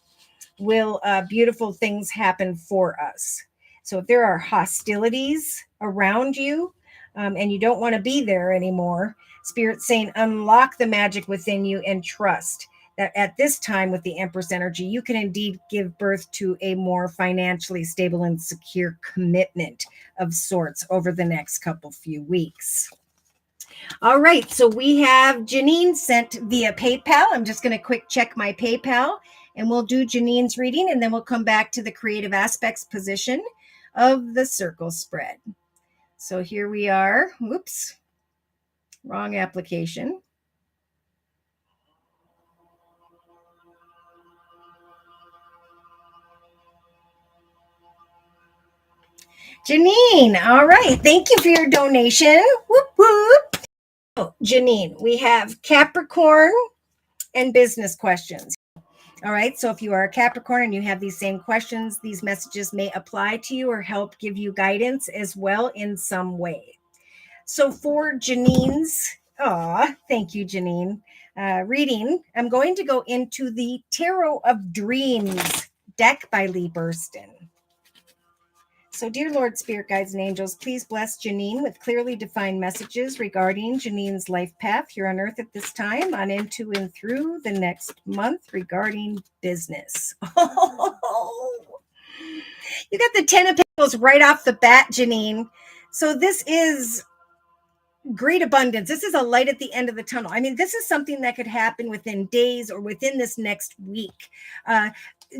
will beautiful things happen for us. So if there are hostilities around you, and you don't want to be there anymore, Spirit's saying unlock the magic within you and trust that at this time with the Empress energy, you can indeed give birth to a more financially stable and secure commitment of sorts over the next couple few weeks. All right, so we have Janine sent via PayPal. I'm just going to quick check my PayPal, and we'll do Janine's reading, and then we'll come back to the creative aspects position of the circle spread. So here we are. Whoops, wrong application. Janine, all right. Thank you for your donation. Whoop, whoop. Oh, Janine, we have Capricorn and business questions. All right. So if you are a Capricorn and you have these same questions, these messages may apply to you or help give you guidance as well in some way. So for Janine's, thank you, Janine, reading, I'm going to go into the Tarot of Dreams deck by Lee Burston. So, dear Lord, Spirit Guides, and Angels, please bless Janine with clearly defined messages regarding Janine's life path here on Earth at this time, on into and through the next month regarding business. You got the 10 of Pentacles right off the bat, Janine. So this is great abundance. This is a light at the end of the tunnel. I mean, this is something that could happen within days or within this next week.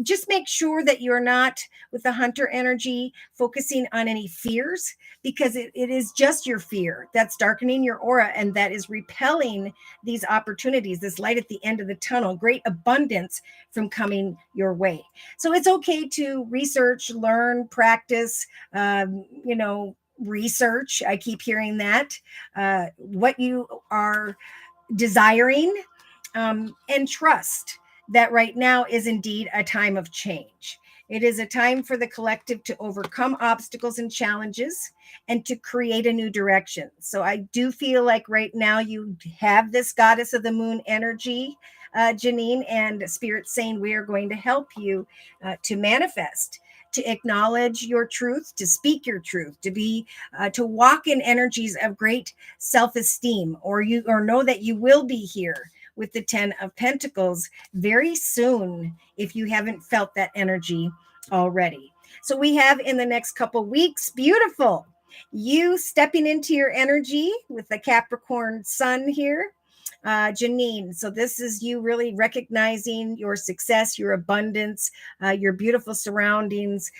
Just make sure that you're not, with the hunter energy, focusing on any fears, because it is just your fear that's darkening your aura and that is repelling these opportunities, this light at the end of the tunnel, great abundance from coming your way. So it's okay to research, learn, practice, research. I keep hearing that, what you are desiring, and trust that right now is indeed a time of change. It is a time for the collective to overcome obstacles and challenges and to create a new direction. So I do feel like right now you have this goddess of the moon energy, Janine, and Spirit saying we are going to help you to manifest, to acknowledge your truth, to speak your truth, to be, to walk in energies of great self-esteem, or know that you will be here with the 10 of Pentacles very soon if you haven't felt that energy already. So we have in the next couple weeks, beautiful, you stepping into your energy with the Capricorn sun here. Janine, so this is you really recognizing your success, your abundance, your beautiful surroundings,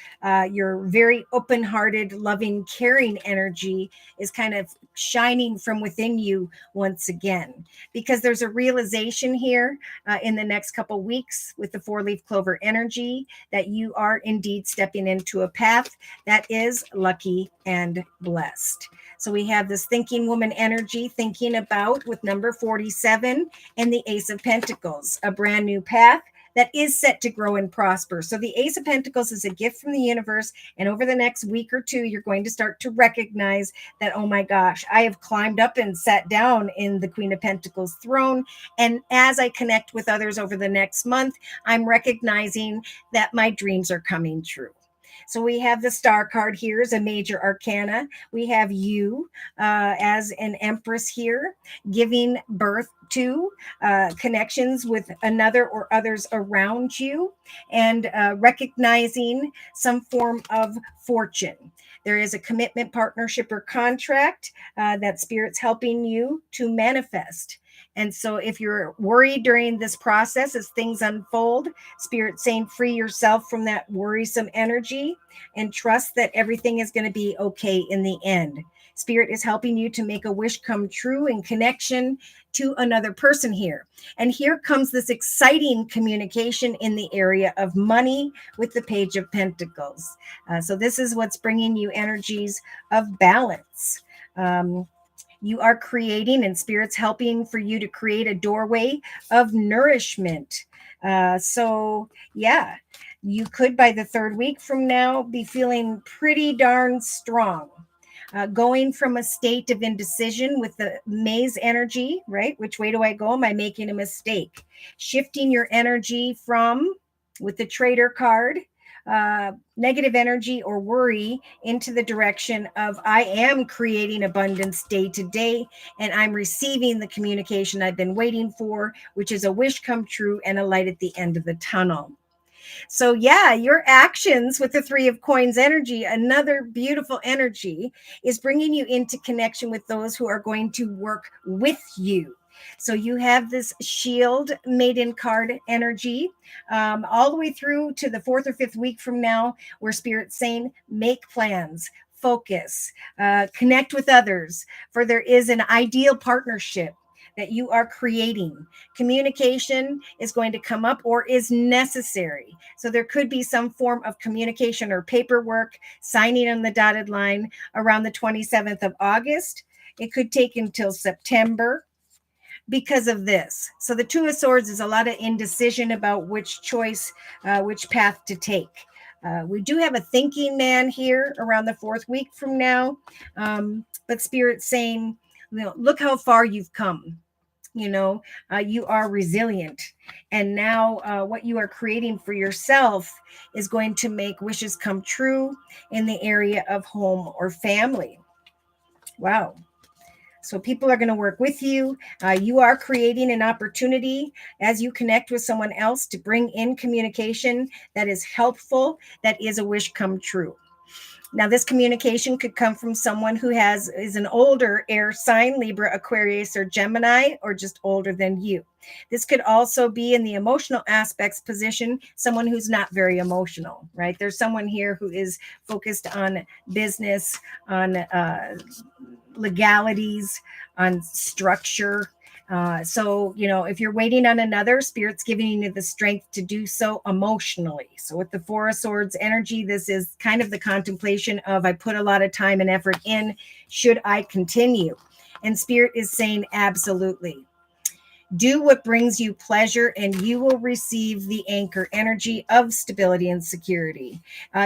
your very open-hearted, loving, caring energy is kind of shining from within you once again, because there's a realization here in the next couple weeks with the 4-leaf clover energy that you are indeed stepping into a path that is lucky and blessed. So we have this thinking woman energy, thinking about with number 47 and the Ace of Pentacles, a brand new path that is set to grow and prosper. So the Ace of Pentacles is a gift from the universe. And over the next week or two, you're going to start to recognize that, oh my gosh, I have climbed up and sat down in the Queen of Pentacles throne. And as I connect with others over the next month, I'm recognizing that my dreams are coming true. So we have the star card here as a major arcana. We have you as an empress here, giving birth to connections with another or others around you, and recognizing some form of fortune. There is a commitment, partnership, or contract that Spirit's helping you to manifest. And so if you're worried during this process as things unfold, Spirit saying free yourself from that worrisome energy and trust that everything is going to be okay in the end. Spirit is helping you to make a wish come true in connection to another person here. And here comes this exciting communication in the area of money with the Page of Pentacles. So this is what's bringing you energies of balance. You are creating, and Spirit's helping for you to create a doorway of nourishment. So yeah, you could by the 3rd week from now be feeling pretty darn strong. going from a state of indecision with the maze energy, right? Which way do I go? Am I making a mistake? Shifting your energy from, with the traitor card, negative energy or worry into the direction of I am creating abundance day to day, and I'm receiving the communication I've been waiting for, which is a wish come true and a light at the end of the tunnel. So, yeah, your actions with the Three of Coins energy, another beautiful energy, is bringing you into connection with those who are going to work with you. So you have this shield maiden card energy all the way through to the 4th or 5th week from now, where Spirit's saying, make plans, focus, connect with others, for there is an ideal partnership that you are creating. Communication is going to come up or is necessary. So there could be some form of communication or paperwork, signing on the dotted line around the 27th of August. It could take until September because of this. So the Two of Swords is a lot of indecision about which choice, which path to take. We do have a thinking man here around the 4th week from now, but Spirit's saying, look how far you've come. You are resilient, and now what you are creating for yourself is going to make wishes come true in the area of home or family. Wow. So people are going to work with you. You are creating an opportunity as you connect with someone else to bring in communication that is helpful, that is a wish come true. Now, this communication could come from someone who is an older air sign, Libra, Aquarius, or Gemini, or just older than you. This could also be in the emotional aspects position, someone who's not very emotional, right? There's someone here who is focused on business, on legalities, on structure. So, if you're waiting on another, Spirit's giving you the strength to do so emotionally. So with the Four of Swords energy, this is kind of the contemplation of, I put a lot of time and effort in. Should I continue? And Spirit is saying, absolutely. Do what brings you pleasure, and you will receive the anchor energy of stability and security.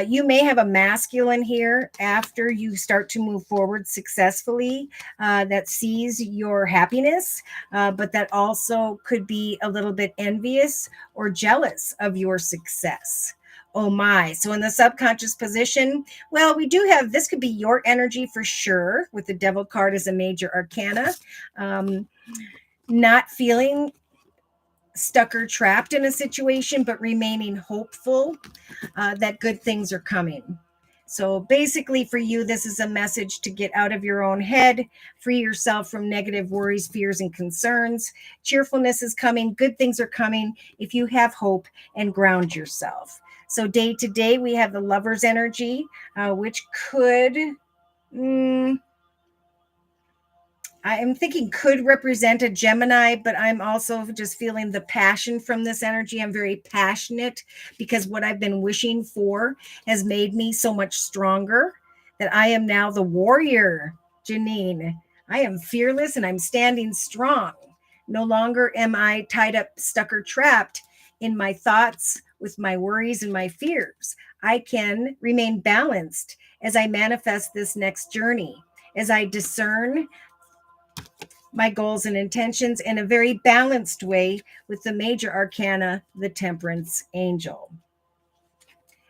You may have a masculine here after you start to move forward successfully that sees your happiness, but that also could be a little bit envious or jealous of your success. Oh my. So in the subconscious position, well, we do have, this could be your energy for sure, with the Devil card as a major arcana. Not feeling stuck or trapped in a situation, but remaining hopeful that good things are coming. So basically for you, this is a message to get out of your own head, free yourself from negative worries, fears, and concerns. Cheerfulness is coming. Good things are coming if you have hope and ground yourself. So day to day, we have the Lover's energy, which could... I am thinking could represent a Gemini, but I'm also just feeling the passion from this energy. I'm very passionate because what I've been wishing for has made me so much stronger that I am now the warrior, Janine. I am fearless and I'm standing strong. No longer am I tied up, stuck, or trapped in my thoughts with my worries and my fears. I can remain balanced as I manifest this next journey, as I discern my goals and intentions in a very balanced way with the major arcana, the Temperance Angel.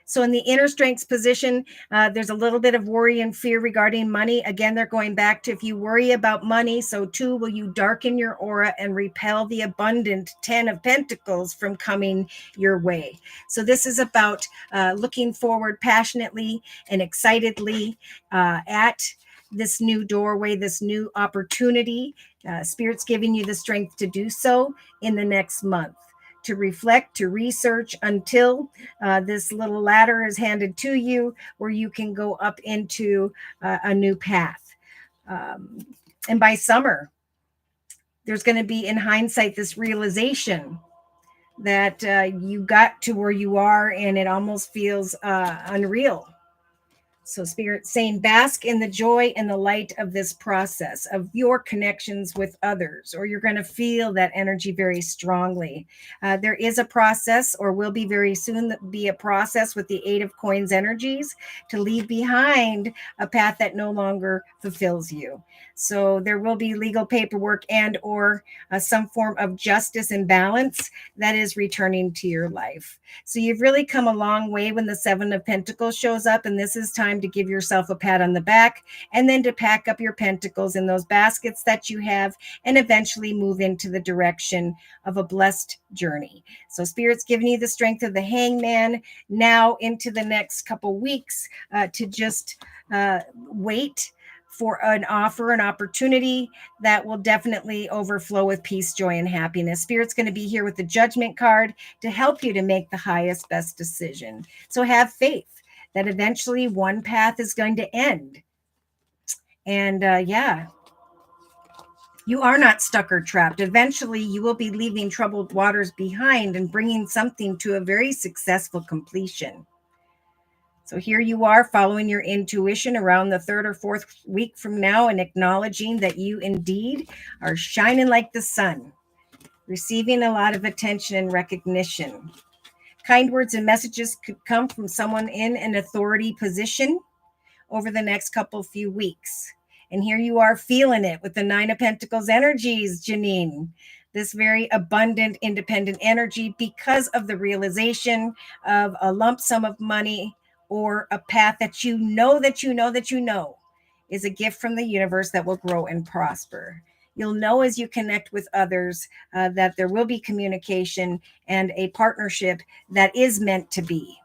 So in the inner strengths position, there's a little bit of worry and fear regarding money. Again, they're going back to, if you worry about money, so too will you darken your aura and repel the abundant 10 of Pentacles from coming your way. So this is about looking forward passionately and excitedly at this new doorway, this new opportunity. Spirit's giving you the strength to do so in the next month, to reflect, to research until this little ladder is handed to you where you can go up into a new path. And by summer, there's going to be, in hindsight, this realization that you got to where you are and it almost feels unreal. So Spirit saying, bask in the joy and the light of this process of your connections with others, or you're going to feel that energy very strongly. There is a process, or will be very soon be a process with the Eight of Coins energies to leave behind a path that no longer fulfills you. So there will be legal paperwork and or some form of justice and balance that is returning to your life. So you've really come a long way when the Seven of Pentacles shows up, and this is time to give yourself a pat on the back and then to pack up your pentacles in those baskets that you have and eventually move into the direction of a blessed journey. So Spirit's giving you the strength of the Hangman now into the next couple weeks to just wait for an offer, an opportunity that will definitely overflow with peace, joy, and happiness. Spirit's going to be here with the Judgment card to help you to make the highest, best decision. So have faith that eventually one path is going to end. And you are not stuck or trapped. Eventually, you will be leaving troubled waters behind and bringing something to a very successful completion. So here you are following your intuition around the third or fourth week from now and acknowledging that you indeed are shining like the sun, receiving a lot of attention and recognition. Kind words and messages could come from someone in an authority position over the next few weeks. And here you are feeling it with the Nine of Pentacles energies, Janine. This very abundant, independent energy because of the realization of a lump sum of money or a path that you know is a gift from the universe that will grow and prosper. You'll know as you connect with others that there will be communication and a partnership that is meant to be.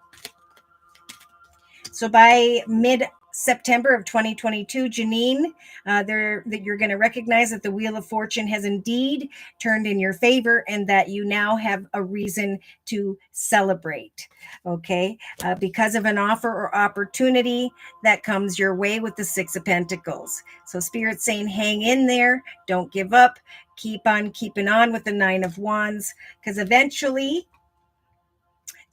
So by mid-September of 2022, Janine, that you're going to recognize that the Wheel of Fortune has indeed turned in your favor and that you now have a reason to celebrate, okay? Because of an offer or opportunity that comes your way with the Six of Pentacles. So Spirit's saying, hang in there, don't give up, keep on keeping on with the Nine of Wands, because eventually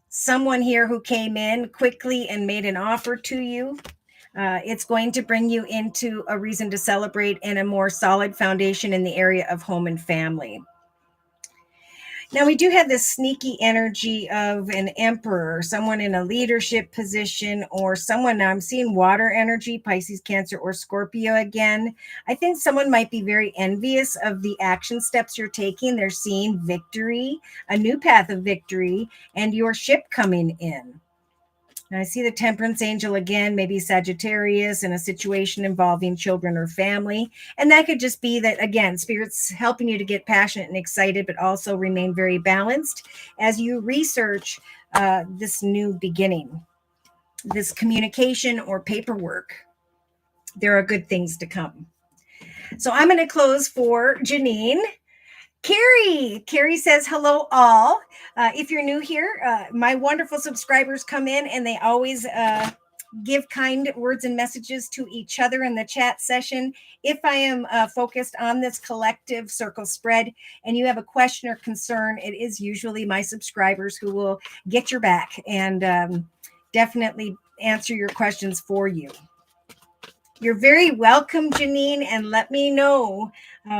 someone here who came in quickly and made an offer to you, it's going to bring you into a reason to celebrate and a more solid foundation in the area of home and family. Now, we do have this sneaky energy of an emperor, someone in a leadership position, or someone, now I'm seeing water energy, Pisces, Cancer, or Scorpio again. I think someone might be very envious of the action steps you're taking. They're seeing victory, a new path of victory, and your ship coming in. And I see the Temperance angel again, maybe Sagittarius in a situation involving children or family. And that could just be that, again, Spirit's helping you to get passionate and excited, but also remain very balanced as you research this new beginning, this communication or paperwork. There are good things to come. So I'm going to close for Janine. Carrie says, hello, all. If you're new here, my wonderful subscribers come in and they always give kind words and messages to each other in the chat session. If I am focused on this collective circle spread and you have a question or concern, it is usually my subscribers who will get your back and definitely answer your questions for you. You're very welcome, Janine, and let me know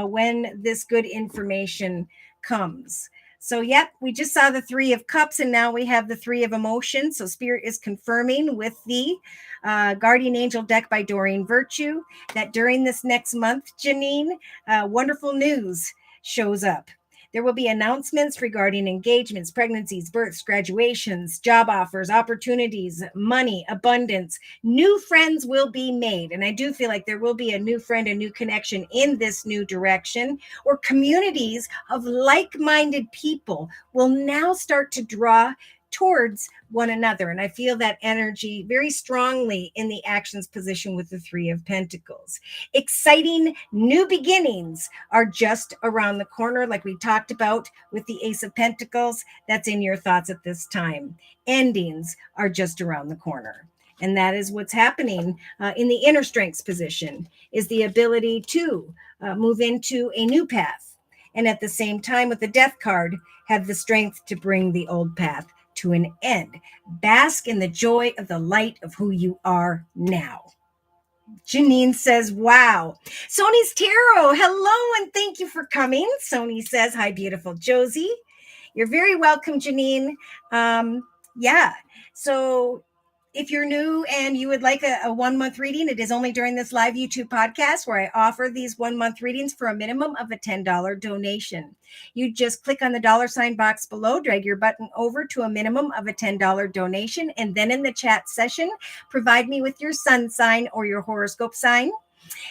when this good information comes. So, yep, we just saw the Three of Cups, and now we have the Three of Emotions. So Spirit is confirming with the Guardian Angel deck by Doreen Virtue that during this next month, Janine, wonderful news shows up. There will be announcements regarding engagements, pregnancies, births, graduations, job offers, opportunities, money, abundance. New friends will be made. And I do feel like there will be a new friend, a new connection in this new direction, or communities of like-minded people will now start to draw towards one another. And I feel that energy very strongly in the actions position with the Three of Pentacles. Exciting new beginnings are just around the corner, like we talked about with the Ace of Pentacles. That's in your thoughts at this time. Endings are just around the corner. And that is what's happening in the inner strengths position, is the ability to move into a new path. And at the same time, with the Death card, have the strength to bring the old path to an end. Bask in the joy of the light of who you are now. Janine says, wow. Sony's Tarot, hello and thank you for coming. Sony says, hi, beautiful Josie. You're very welcome, Janine. Yeah, so if you're new and you would like a 1 month reading, it is only during this live YouTube podcast where I offer these 1 month readings for a minimum of a $10 donation. You just click on the $ box below, drag your button over to a minimum of a $10 donation, and then in the chat session, provide me with your sun sign or your horoscope sign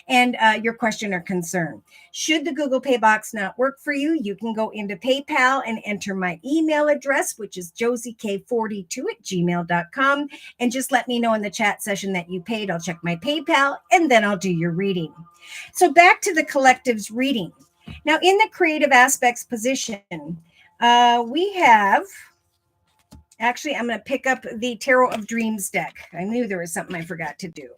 and your question or concern. Should the Google Pay box not work for you, you can go into PayPal and enter my email address, which is josiek42@gmail.com, and just let me know in the chat session that you paid. I'll check my PayPal, and then I'll do your reading. So back to the collective's reading. Now, in the creative aspects position, we have... Actually, I'm going to pick up the Tarot of Dreams deck. I knew there was something I forgot to do.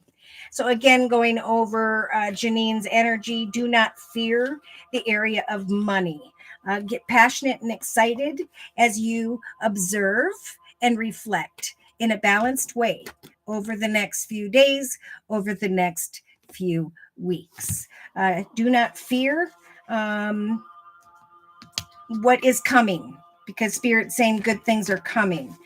So again, going over Janine's energy, do not fear the area of money. Get passionate and excited as you observe and reflect in a balanced way over the next few days, over the next few weeks. Do not fear what is coming, because Spirit's saying good things are coming.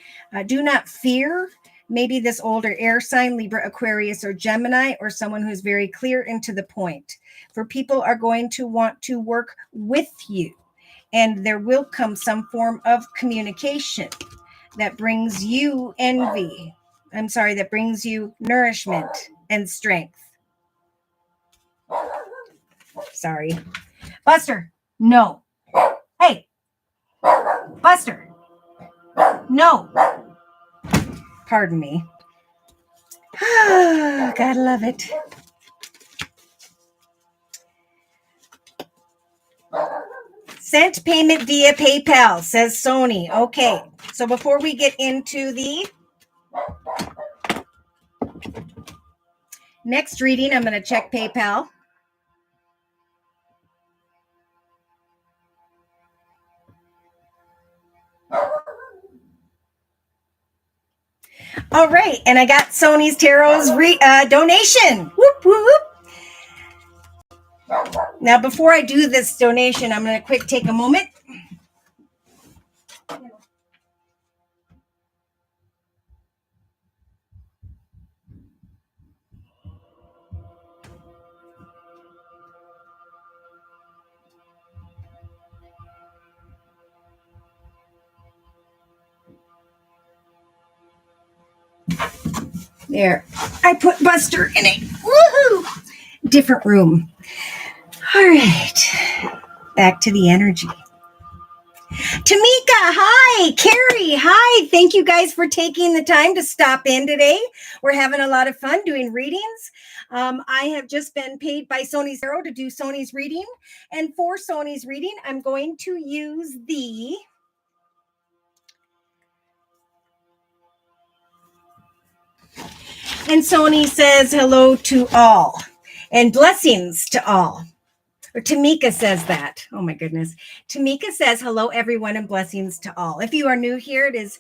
Do not fear maybe this older air sign, Libra, Aquarius, or Gemini, or someone who's very clear and to the point. For people are going to want to work with you, and there will come some form of communication that brings you envy. I'm sorry, that brings you nourishment and strength. Sorry. Buster, no. Hey, Buster, no. Pardon me. Gotta love it. Sent payment via PayPal, says Sony. Okay, so before we get into the next reading, I'm going to check PayPal. All right, and I got Sony's Tarot's donation. Whoop, whoop, whoop. Now, before I do this donation, I'm going to take a moment. There, I put Buster in a woohoo different room. All right, back to the energy. Tamika, hi. Carrie, hi. Thank you guys for taking the time to stop in today. We're having a lot of fun doing readings. I have just been paid by Sony's Tarot to do Sony's reading. And for Sony's reading, I'm going to use the and Sony says hello to all and blessings to all. Or Tamika says that. Oh my goodness. Tamika says, hello, everyone, and blessings to all. If you are new here, it is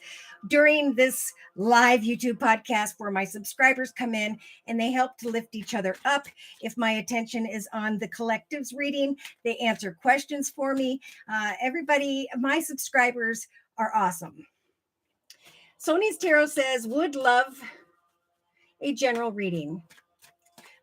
during this live YouTube podcast where my subscribers come in and they help to lift each other up. If my attention is on the collective's reading, they answer questions for me. Everybody, my subscribers are awesome. Sony's Tarot says, would love a general reading.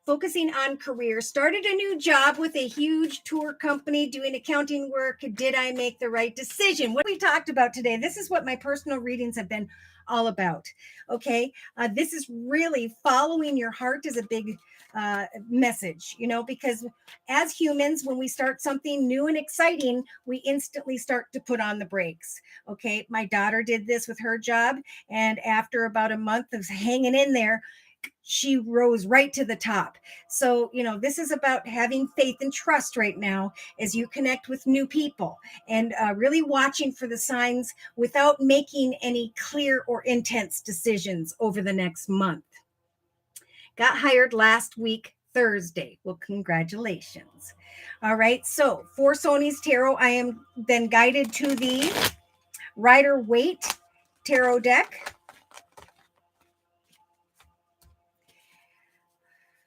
Focusing on career. Started a new job with a huge tour company doing accounting work. Did I make the right decision? What we talked about today, this is what my personal readings have been all about. Okay. This is really following your heart is a big message, because as humans, when we start something new and exciting, we instantly start to put on the brakes. Okay. My daughter did this with her job. And after about a month of hanging in there, she rose right to the top. So, this is about having faith and trust right now as you connect with new people and really watching for the signs without making any clear or intense decisions over the next month. Got hired last week, Thursday. Well, congratulations. All right. So for Sony's Tarot, I am then guided to the Rider-Waite tarot deck.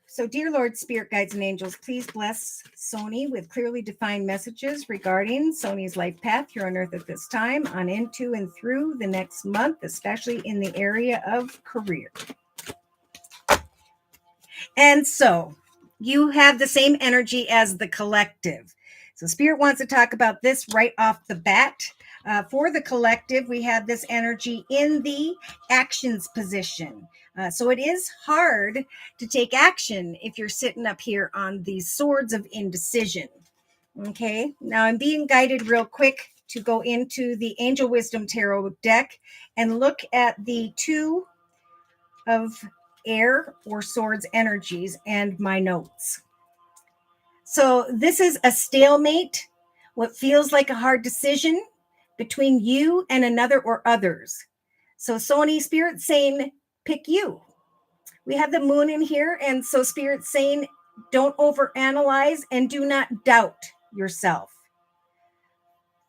So, dear Lord, Spirit Guides and Angels, please bless Sony with clearly defined messages regarding Sony's life path here on Earth at this time, on into and through the next month, especially in the area of career. And so, you have the same energy as the collective. So, Spirit wants to talk about this right off the bat. For the collective, we have this energy in the actions position. So it is hard to take action if you're sitting up here on these swords of indecision. Okay, now I'm being guided real quick to go into the Angel Wisdom Tarot deck and look at the two of air or swords energies and my notes. So this is a stalemate, what feels like a hard decision between you and another or others. So Sony, Spirit saying, pick you. We have the moon in here, and so Spirit saying, don't overanalyze and do not doubt yourself.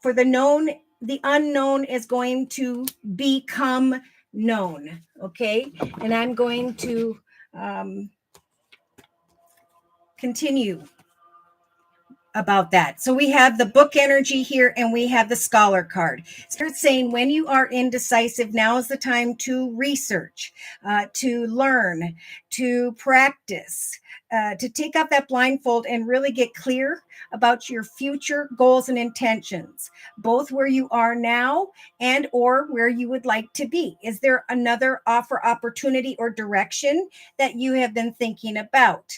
For the known, the unknown is going to become known, okay? And I'm going to continue about that. So we have the book energy here and we have the scholar card. Spirit saying when you are indecisive, now is the time to research, to learn, to practice, to take off that blindfold and really get clear about your future goals and intentions, both where you are now and or where you would like to be. Is there another offer, opportunity, or direction that you have been thinking about?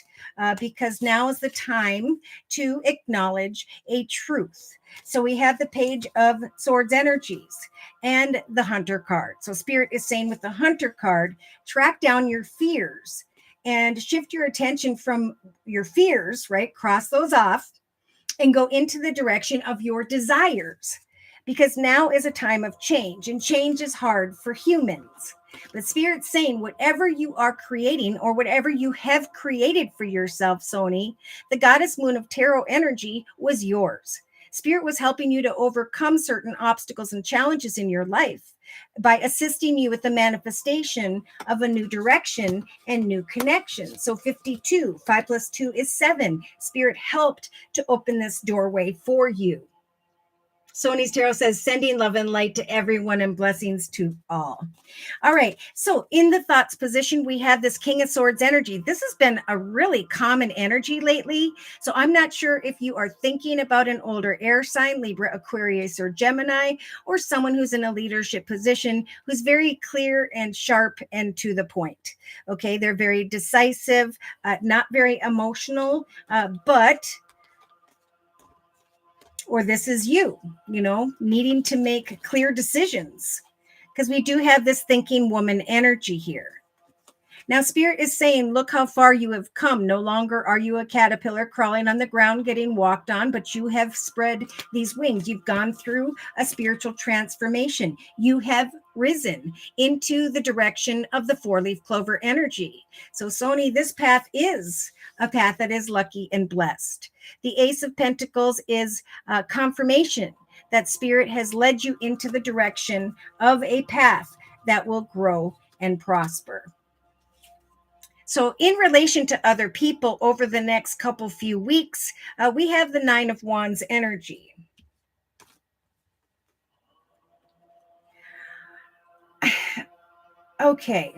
Because now is the time to acknowledge a truth. So we have the Page of Swords energies and the Hunter card. So Spirit is saying with the Hunter card, track down your fears and shift your attention from your fears, right? Cross those off and go into the direction of your desires. Because now is a time of change, and change is hard for humans. But Spirit's saying whatever you are creating or whatever you have created for yourself, Sony, the Goddess Moon of Tarot energy was yours. Spirit was helping you to overcome certain obstacles and challenges in your life by assisting you with the manifestation of a new direction and new connection. So 52, 5 plus 2 is 7. Spirit helped to open this doorway for you. Sony's Tarot says, sending love and light to everyone and blessings to all. All right. So in the thoughts position, we have this King of Swords energy. This has been a really common energy lately. So I'm not sure if you are thinking about an older air sign, Libra, Aquarius, or Gemini, or someone who's in a leadership position who's very clear and sharp and to the point. Okay. They're very decisive, not very emotional, or this is you, needing to make clear decisions, because we do have this thinking woman energy here. Now, Spirit is saying, look how far you have come. No longer are you a caterpillar crawling on the ground, getting walked on, but you have spread these wings. You've gone through a spiritual transformation. You have risen into the direction of the 4-leaf clover energy. So, Sony, this path is a path that is lucky and blessed. The Ace of Pentacles is confirmation that Spirit has led you into the direction of a path that will grow and prosper. So in relation to other people over the next few weeks, we have the 9 of Wands energy. Okay.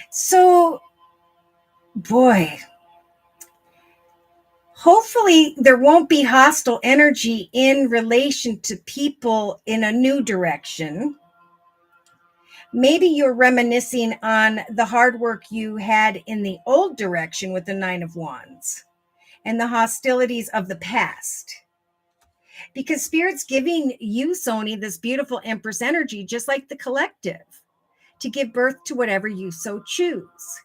So, boy, hopefully there won't be hostile energy in relation to people in a new direction. Maybe you're reminiscing on the hard work you had in the old direction with the 9 of Wands and the hostilities of the past. Because Spirit's giving you, Sony, this beautiful Empress energy, just like the collective, to give birth to whatever you so choose.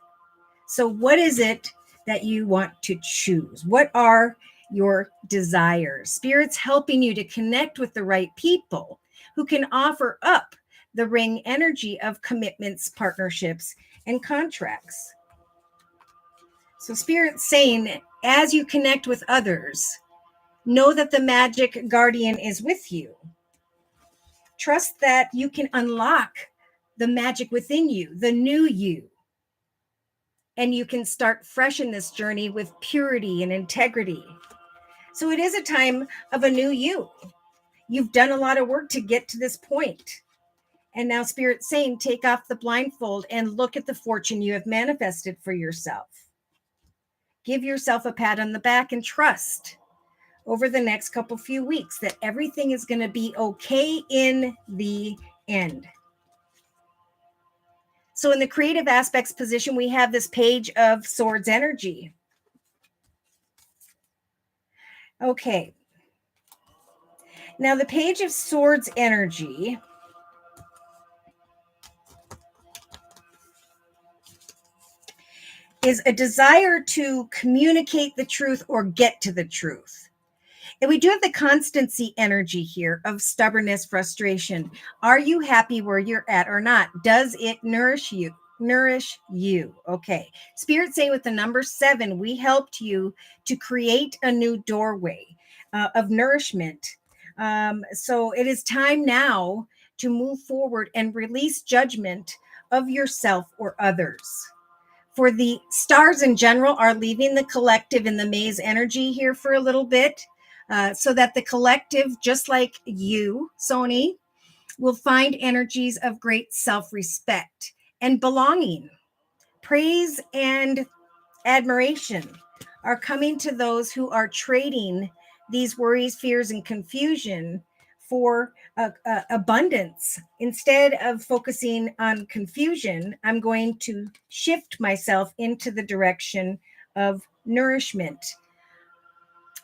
So what is it that you want to choose? What are your desires? Spirit's helping you to connect with the right people who can offer up the ring energy of commitments, partnerships, and contracts. So Spirit's saying, as you connect with others, know that the magic guardian is with you. Trust that you can unlock the magic within you, the new you. And you can start fresh in this journey with purity and integrity. So it is a time of a new you. You've done a lot of work to get to this point. And now Spirit's saying, take off the blindfold and look at the fortune you have manifested for yourself. Give yourself a pat on the back and trust over the next few weeks that everything is going to be okay in the end. So in the creative aspects position, we have this Page of Swords energy. Okay. Now the Page of Swords energy is a desire to communicate the truth or get to the truth. And we do have the constancy energy here of stubbornness, frustration. Are you happy where you're at or not? Does it nourish you? Okay. Spirit saying with the number 7, we helped you to create a new doorway of nourishment. So it is time now to move forward and release judgment of yourself or others. For the stars in general are leaving the collective in the maze energy here for a little bit. So that the collective, just like you, Sony, will find energies of great self-respect and belonging. Praise and admiration are coming to those who are trading these worries, fears, and confusion for abundance. Instead of focusing on confusion, I'm going to shift myself into the direction of nourishment.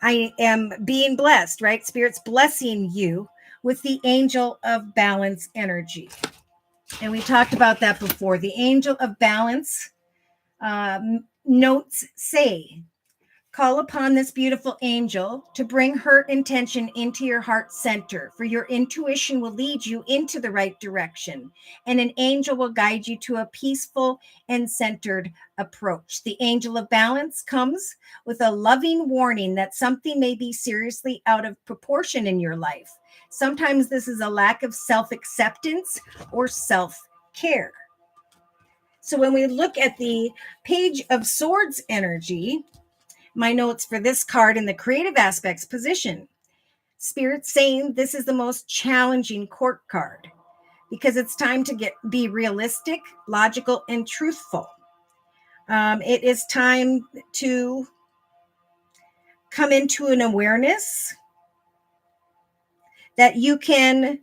I am being blessed, right? Spirit's blessing you with the Angel of Balance energy. And we talked about that before. The Angel of Balance notes say, call upon this beautiful angel to bring her intention into your heart center, for your intuition will lead you into the right direction, and an angel will guide you to a peaceful and centered approach. The Angel of Balance comes with a loving warning that something may be seriously out of proportion in your life. Sometimes this is a lack of self-acceptance or self-care. So when we look at the Page of Swords energy, my notes for this card in the creative aspects position, Spirit saying this is the most challenging court card because it's time to be realistic, logical, and truthful. It is time to come into an awareness that you can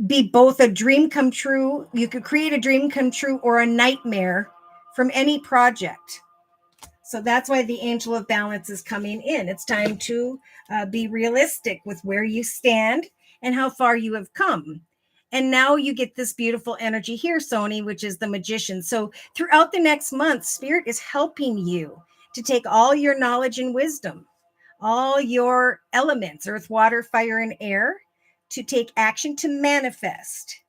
be both a dream come true. You could create a dream come true or a nightmare from any project. So that's why the Angel of Balance is coming in. It's time to be realistic with where you stand and how far you have come. And now you get this beautiful energy here, Sony, which is the Magician. So throughout the next month, Spirit is helping you to take all your knowledge and wisdom, all your elements, earth, water, fire, and air, to take action to manifest.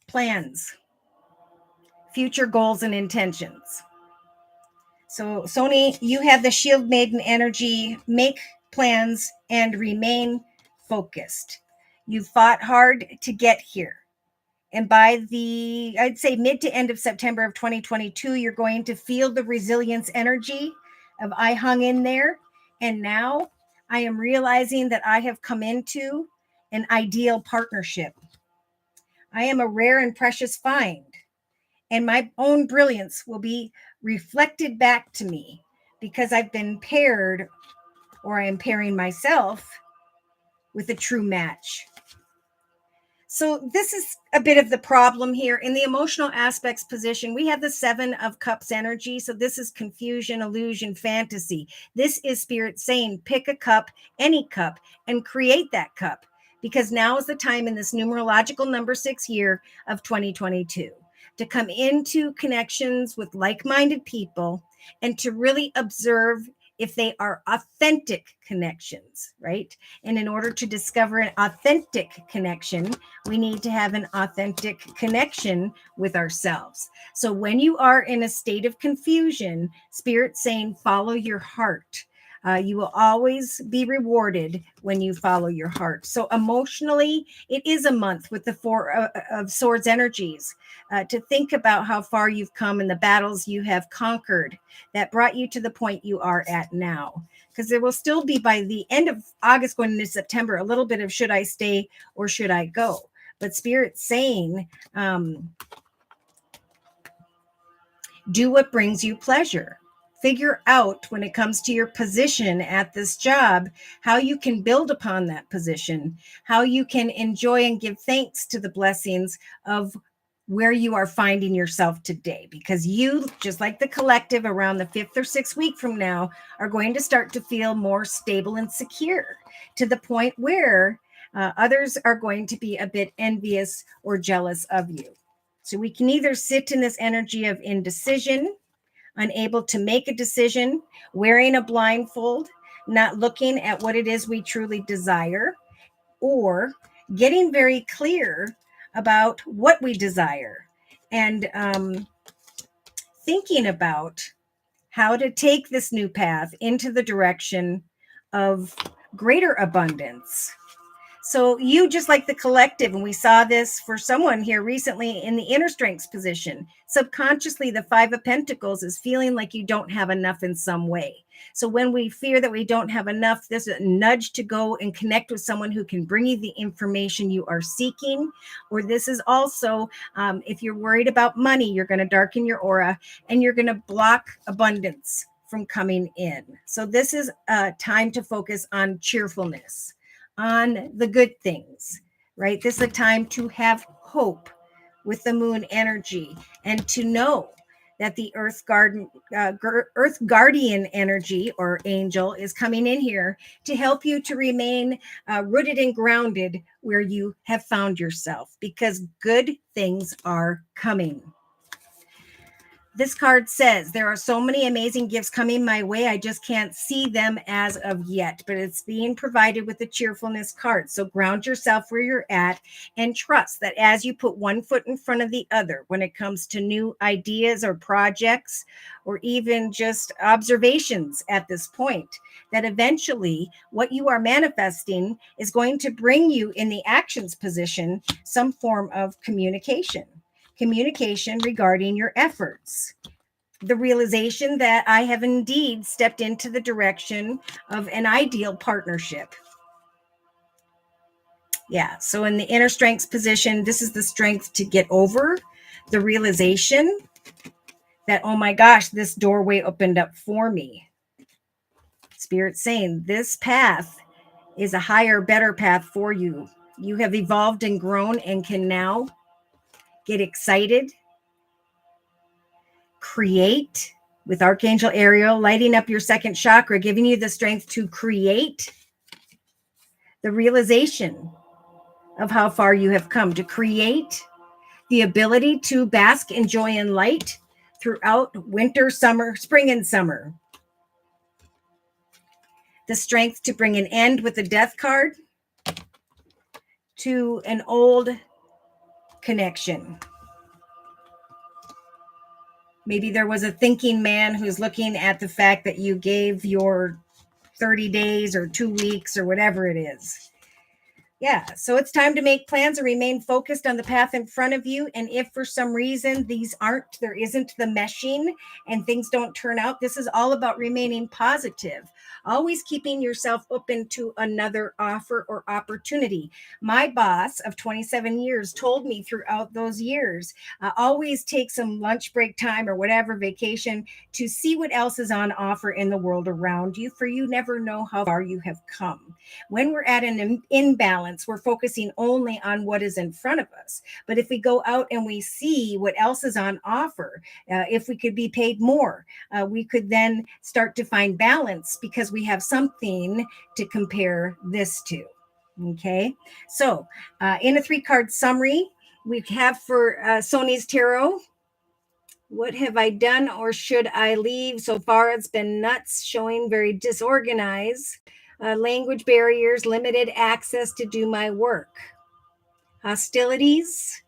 Plans, future goals, and intentions. So, Sony, you have the Shield Maiden energy. Make plans and remain focused. You fought hard to get here. And by I'd say mid to end of September of 2022, you're going to feel the resilience energy of I hung in there. And now I am realizing that I have come into an ideal partnership. I am a rare and precious find, and my own brilliance will be reflected back to me because I've been paired, or I am pairing myself with a true match. So this is a bit of the problem here. In the emotional aspects position, we have the 7 of Cups energy. So this is confusion, illusion, fantasy. This is Spirit saying, pick a cup, any cup, and create that cup, because now is the time in this numerological number 6 year of 2022 to come into connections with like-minded people and to really observe if they are authentic connections, right? And in order to discover an authentic connection, we need to have an authentic connection with ourselves. So when you are in a state of confusion, Spirit saying, follow your heart. You will always be rewarded when you follow your heart. So emotionally, it is a month with the Four of Swords energies to think about how far you've come and the battles you have conquered that brought you to the point you are at now. Because there will still be, by the end of August going into September, a little bit of should I stay or should I go? But Spirit's saying, do what brings you pleasure. Figure out, when it comes to your position at this job, how you can build upon that position, how you can enjoy and give thanks to the blessings of where you are finding yourself today. Because you, just like the collective, around the 5th or 6th week from now, are going to start to feel more stable and secure, to the point where others are going to be a bit envious or jealous of you. So we can either sit in this energy of indecision, unable to make a decision, wearing a blindfold, not looking at what it is we truly desire, or getting very clear about what we desire and thinking about how to take this new path into the direction of greater abundance. So you, just like the collective, and we saw this for someone here recently in the inner strengths position, subconsciously the Five of Pentacles is feeling like you don't have enough in some way. So when we fear that we don't have enough, there's a nudge to go and connect with someone who can bring you the information you are seeking. Or this is also, if you're worried about money, you're going to darken your aura and you're going to block abundance from coming in. So this is a time to focus on cheerfulness, on the good things, right? This is a time to have hope with the moon energy and to know that the earth guardian energy or angel is coming in here to help you to remain rooted and grounded where you have found yourself, because good things are coming. This card says, there are so many amazing gifts coming my way. I just can't see them as of yet, but it's being provided with the cheerfulness card. So ground yourself where you're at and trust that as you put one foot in front of the other, when it comes to new ideas or projects, or even just observations at this point, that eventually what you are manifesting is going to bring you in the actions position, some form of communication regarding your efforts. The realization that I have indeed stepped into the direction of an ideal partnership. Yeah, so in the inner strengths position, this is the strength to get over the realization that, oh my gosh, this doorway opened up for me. Spirit's saying this path is a higher, better path for you. You have evolved and grown and can now get excited, create with Archangel Ariel, lighting up your second chakra, giving you the strength to create the realization of how far you have come, to create the ability to bask in joy and light throughout winter, summer, spring, and summer. The strength to bring an end with the death card to an old connection. Maybe there was a thinking man who's looking at the fact that you gave your 30 days or 2 weeks or whatever it is. Yeah, so it's time to make plans and remain focused on the path in front of you. And if for some reason there isn't the meshing and things don't turn out, this is all about remaining positive, always keeping yourself open to another offer or opportunity. My boss of 27 years told me throughout those years, always take some lunch break time or whatever vacation to see what else is on offer in the world around you, for you never know how far you have come. When we're at an imbalance, we're focusing only on what is in front of us. But if we go out and we see what else is on offer, if we could be paid more, we could then start to find balance because we have something to compare this to. Okay, so in a 3-card summary, we have for Sony's Tarot, what have I done or should I leave? So far, it's been nuts, showing very disorganized. Language barriers, limited access to do my work. Hostilities,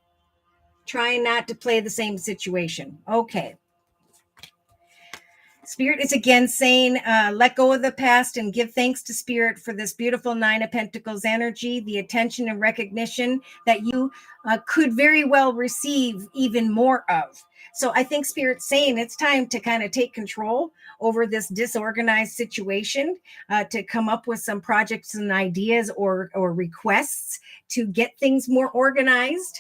trying not to play the same situation. Okay. Spirit is again saying, let go of the past and give thanks to Spirit for this beautiful Nine of Pentacles energy, the attention and recognition that you could very well receive even more of. So I think Spirit's saying it's time to kind of take control over this disorganized situation, to come up with some projects and ideas or requests to get things more organized.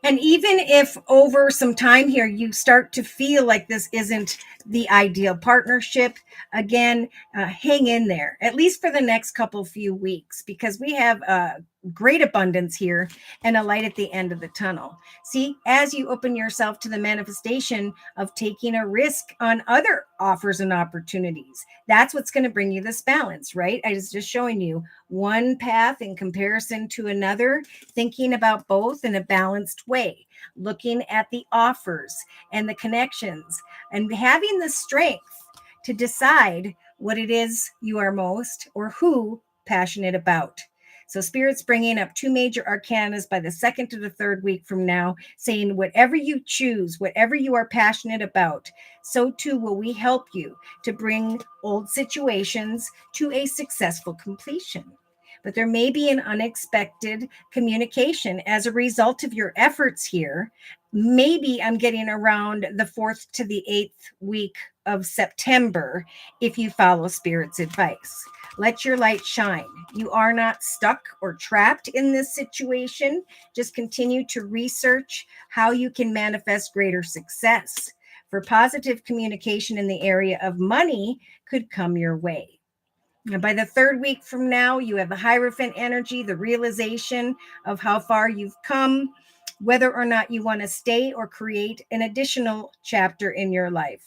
And even if over some time here you start to feel like this isn't the ideal partnership, again, hang in there, at least for the next few weeks, because we have great abundance here and a light at the end of the tunnel. See, as you open yourself to the manifestation of taking a risk on other offers and opportunities, that's what's going to bring you this balance, right? I was just showing you one path in comparison to another, thinking about both in a balanced way, looking at the offers and the connections, and having the strength to decide what it is you are most or who passionate about. So Spirit's bringing up two major arcanas by the second to the third week from now, saying whatever you choose, whatever you are passionate about, so too will we help you to bring old situations to a successful completion. But there may be an unexpected communication as a result of your efforts here. Maybe I'm getting around the 4th to the 8th week of September if you follow Spirit's advice. Let your light shine. You are not stuck or trapped in this situation. Just continue to research how you can manifest greater success. For positive communication in the area of money could come your way. And by the third week from now, you have the Hierophant energy, the realization of how far you've come, whether or not you want to stay or create an additional chapter in your life.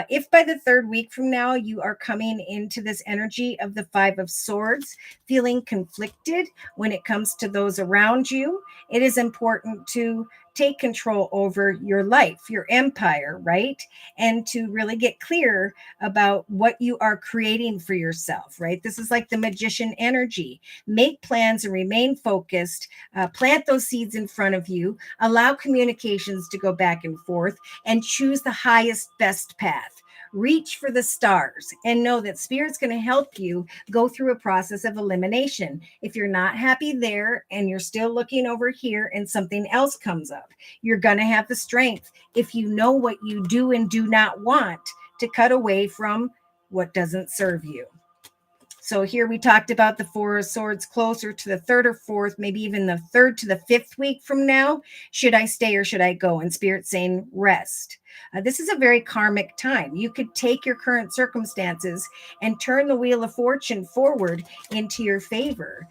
If by the third week from now, you are coming into this energy of the Five of Swords, feeling conflicted when it comes to those around you, it is important to take control over your life, your empire, right? And to really get clear about what you are creating for yourself, right? This is like the magician energy. Make plans and remain focused. Plant those seeds in front of you. Allow communications to go back and forth and choose the highest, best path. Reach for the stars and know that Spirit's going to help you go through a process of elimination. If you're not happy there and you're still looking over here and something else comes up, you're going to have the strength, if you know what you do and do not want, to cut away from what doesn't serve you. So here we talked about the Four of Swords closer to the third or fourth, maybe even the third to the fifth week from now. Should I stay or should I go? And Spirit saying rest. This is a very karmic time. You could take your current circumstances and turn the wheel of fortune forward into your favor.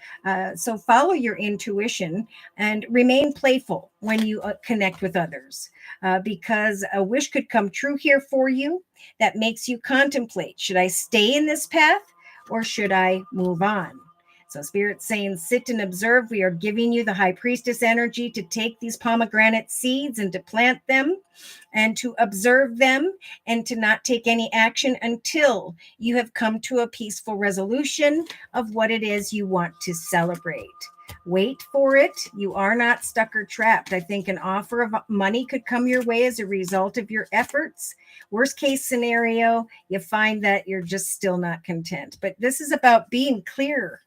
So follow your intuition and remain playful when you connect with others, because a wish could come true here for you that makes you contemplate, should I stay in this path or should I move on? So Spirit's saying, sit and observe. We are giving you the High Priestess energy to take these pomegranate seeds and to plant them and to observe them and to not take any action until you have come to a peaceful resolution of what it is you want to celebrate. Wait for it. You are not stuck or trapped. I think an offer of money could come your way as a result of your efforts. Worst case scenario, you find that you're just still not content. But this is about being clear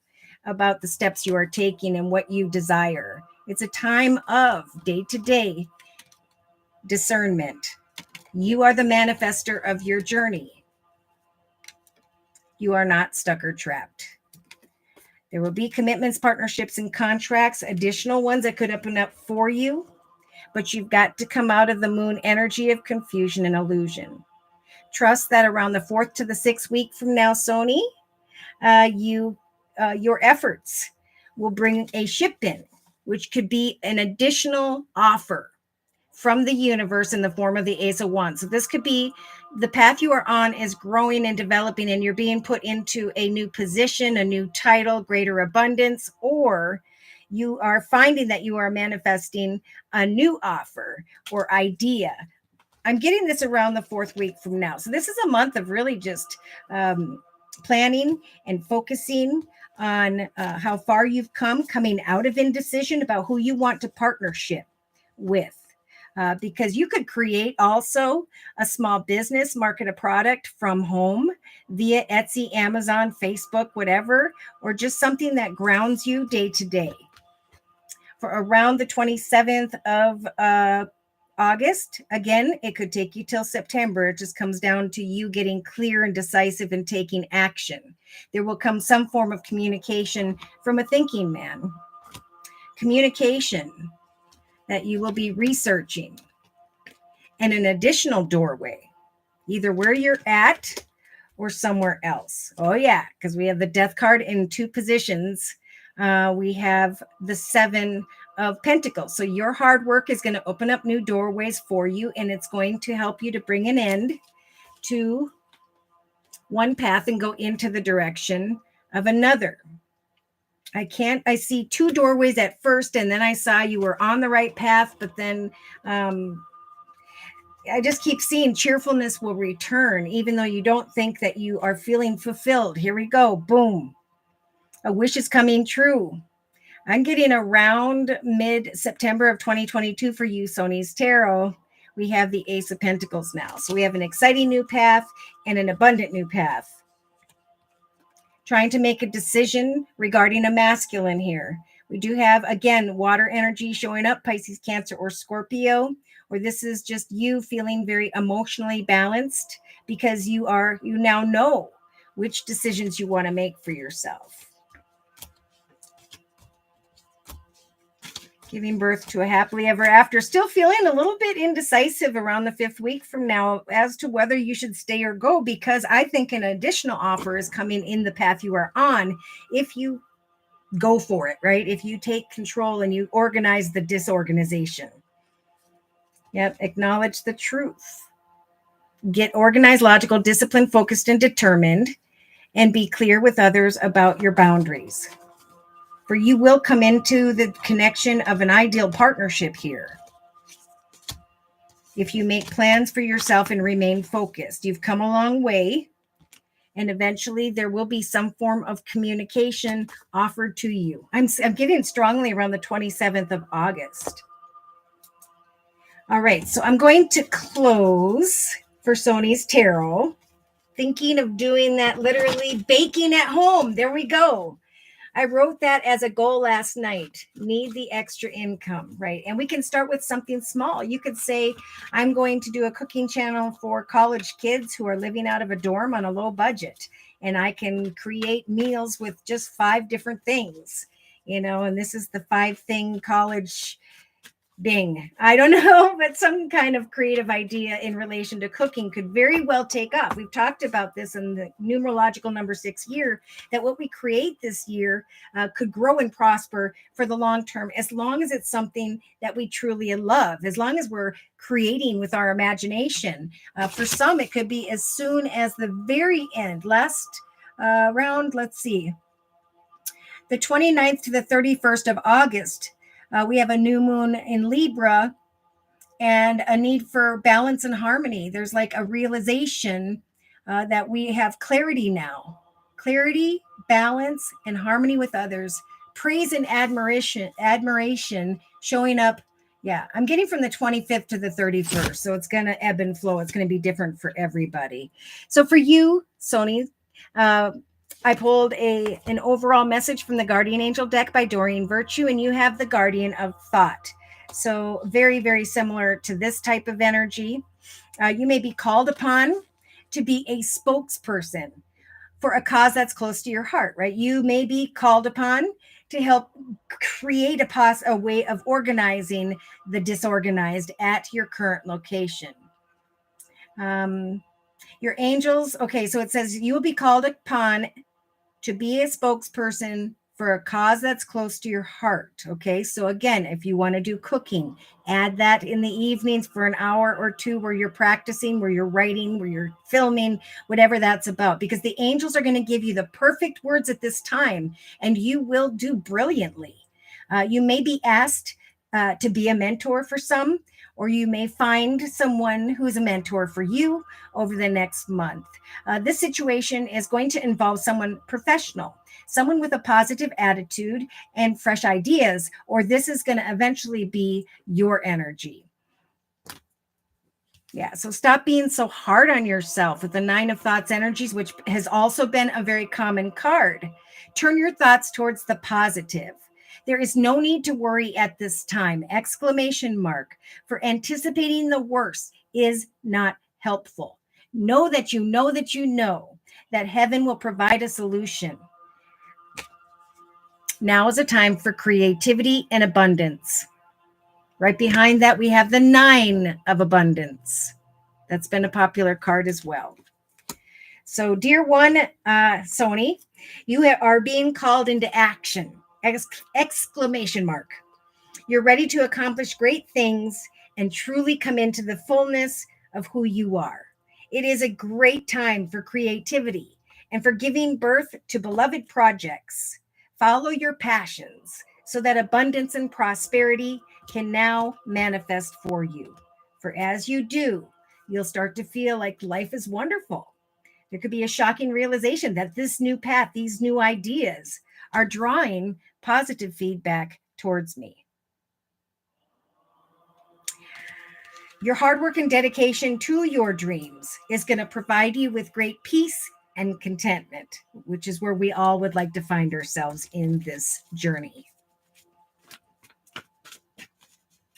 about the steps you are taking and what you desire. It's a time of day-to-day discernment. You are the manifester of your journey. You are not stuck or trapped. There will be commitments, partnerships, and contracts, additional ones that could open up for you, but you've got to come out of the moon energy of confusion and illusion. Trust that around the 4th to the 6th week from now, Sony, your efforts will bring a ship in, which could be an additional offer from the universe in the form of the Ace of Wands. So this could be the path you are on is growing and developing, and you're being put into a new position, a new title, greater abundance, or you are finding that you are manifesting a new offer or idea. I'm getting this around the 4th week from now. So this is a month of really just planning and focusing on how far you've come, coming out of indecision about who you want to partnership with. because you could create also a small business, market a product from home via Etsy, Amazon, Facebook, whatever, or just something that grounds you day to day. For around the 27th of August, again, it could take you till September. It just comes down to you getting clear and decisive and taking action. There will come some form of communication from a thinking man. Communication that you will be researching. And an additional doorway, either where you're at or somewhere else. Oh, yeah, because we have the Death card in two positions. We have the Seven of Pentacles. So your hard work is going to open up new doorways for you, and it's going to help you to bring an end to one path and go into the direction of another. I see two doorways at first, and then I saw you were on the right path, but then I just keep seeing cheerfulness will return, even though you don't think that you are feeling fulfilled. Here we go. Boom. A wish is coming true. I'm getting around mid-September of 2022 for you, Sony's Tarot. We have the Ace of Pentacles now. So we have an exciting new path and an abundant new path. Trying to make a decision regarding a masculine here. We do have, again, water energy showing up, Pisces, Cancer, or Scorpio, or this is just you feeling very emotionally balanced because you now know which decisions you want to make for yourself. Giving birth to a happily ever after. Still feeling a little bit indecisive around the 5th week from now as to whether you should stay or go, because I think an additional offer is coming in the path you are on if you go for it, right? If you take control and you organize the disorganization. Yep, acknowledge the truth. Get organized, logical, disciplined, focused, and determined, and be clear with others about your boundaries. For you will come into the connection of an ideal partnership here. If you make plans for yourself and remain focused, you've come a long way, and eventually there will be some form of communication offered to you. I'm getting strongly around the 27th of August. All right, so I'm going to close for Sony's Tarot. Thinking of doing that, literally baking at home. There we go. I wrote that as a goal last night. Need the extra income, right? And we can start with something small. You could say, I'm going to do a cooking channel for college kids who are living out of a dorm on a low budget. And I can create meals with just 5 different things, and this is the 5-thing college Bing. I don't know, but some kind of creative idea in relation to cooking could very well take off. We've talked about this in the numerological number 6 year, that what we create this year could grow and prosper for the long term, as long as it's something that we truly love, as long as we're creating with our imagination. For some, it could be as soon as the very end, around, let's see, the 29th to the 31st of August. We have a new moon in Libra and a need for balance and harmony. There's like a realization that we have clarity now. Clarity, balance, and harmony with others. Praise and admiration showing up. Yeah, I'm getting from the 25th to the 31st. So it's going to ebb and flow. It's going to be different for everybody. So for you, Sony, I pulled an overall message from the Guardian Angel deck by Doreen Virtue, and you have the Guardian of Thought. So very, very similar to this type of energy. You may be called upon to be a spokesperson for a cause that's close to your heart, right? You may be called upon to help create a way of organizing the disorganized at your current location. Your angels, okay, so it says you will be called upon to be a spokesperson for a cause that's close to your heart. Okay. So again, if you want to do cooking, add that in the evenings for an hour or 2 where you're practicing, where you're writing, where you're filming, whatever that's about, because the angels are going to give you the perfect words at this time, and you will do brilliantly. You may be asked to be a mentor for some, or you may find someone who's a mentor for you over the next month. This situation is going to involve someone professional, someone with a positive attitude and fresh ideas, or this is going to eventually be your energy. Yeah, so stop being so hard on yourself with the Nine of Thoughts energies, which has also been a very common card. Turn your thoughts towards the positive. There is no need to worry at this time. Exclamation mark. For anticipating the worst is not helpful. Know that you know that you know that heaven will provide a solution. Now is a time for creativity and abundance. Right behind that, we have the Nine of Abundance. That's been a popular card as well. So, dear one, Sony, you are being called into action. Exclamation mark. You're ready to accomplish great things and truly come into the fullness of who you are. It is a great time for creativity and for giving birth to beloved projects. Follow your passions so that abundance and prosperity can now manifest for you. For as you do, you'll start to feel like life is wonderful. There could be a shocking realization that this new path, these new ideas are drawing positive feedback towards me. Your hard work and dedication to your dreams is going to provide you with great peace and contentment, which is where we all would like to find ourselves in this journey.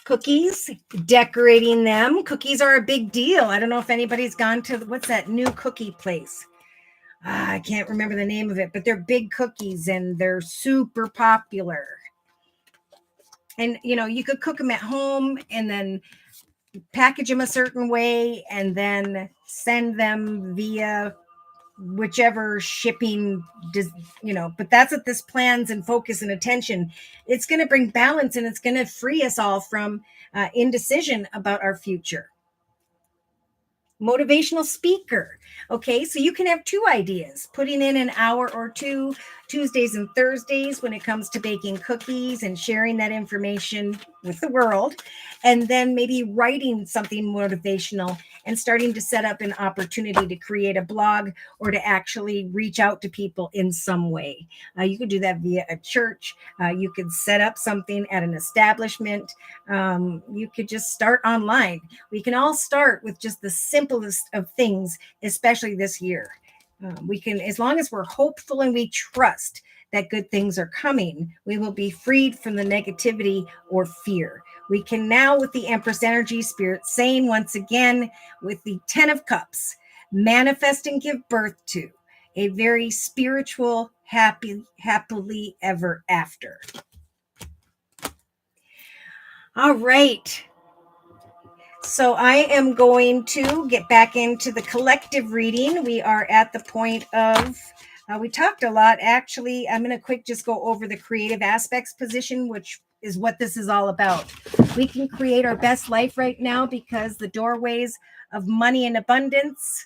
Cookies, decorating them. Cookies are a big deal. I don't know if anybody's gone to what's that new cookie place? I can't remember the name of it, but they're big cookies and they're super popular. And you could cook them at home and then package them a certain way and then send them via whichever shipping but that's what this plans and focus and attention. It's going to bring balance and it's going to free us all from indecision about our future. Motivational speaker. Okay, so you can have two ideas, putting in an hour or two Tuesdays and Thursdays when it comes to baking cookies and sharing that information with the world, and then maybe writing something motivational and starting to set up an opportunity to create a blog or to actually reach out to people in some way. You could do that via a church. You could set up something at an establishment. You could just start online. We can all start with just the simplest of things, especially this year. We can, as long as we're hopeful and we trust that good things are coming, we will be freed from the negativity or fear. We can now, with the Empress Energy, Spirit saying once again, with the 10 of Cups, manifest and give birth to a very spiritual, happily ever after. All right. So I am going to get back into the collective reading. We are at the point of, we talked a lot. Actually, I'm going to just go over the creative aspects position, which is what this is all about. We can create our best life right now because the doorways of money and abundance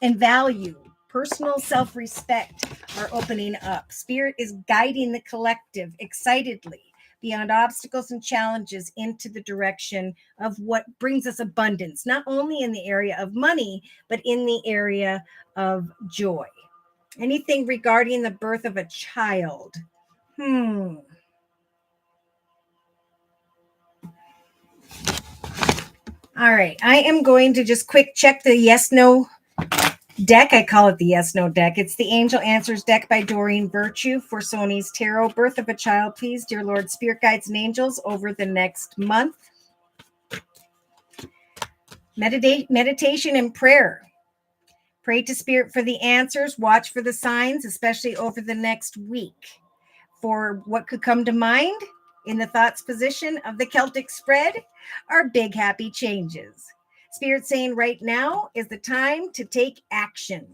and value, personal self-respect are opening up. Spirit is guiding the collective excitedly beyond obstacles and challenges into the direction of what brings us abundance, not only in the area of money, but in the area of joy. Anything regarding the birth of a child. All right, I am going to just quick check the yes-no deck. I call it the yes no deck. It's the Angel Answers deck by Doreen Virtue for Sony's Tarot. Birth of a child, please, dear Lord, Spirit Guides and Angels, over the next month. Meditation and prayer. Pray to Spirit for the answers. Watch for the signs, especially over the next week. For what could come to mind in the thoughts position of the Celtic spread are big happy changes. Spirit saying right now is the time to take action.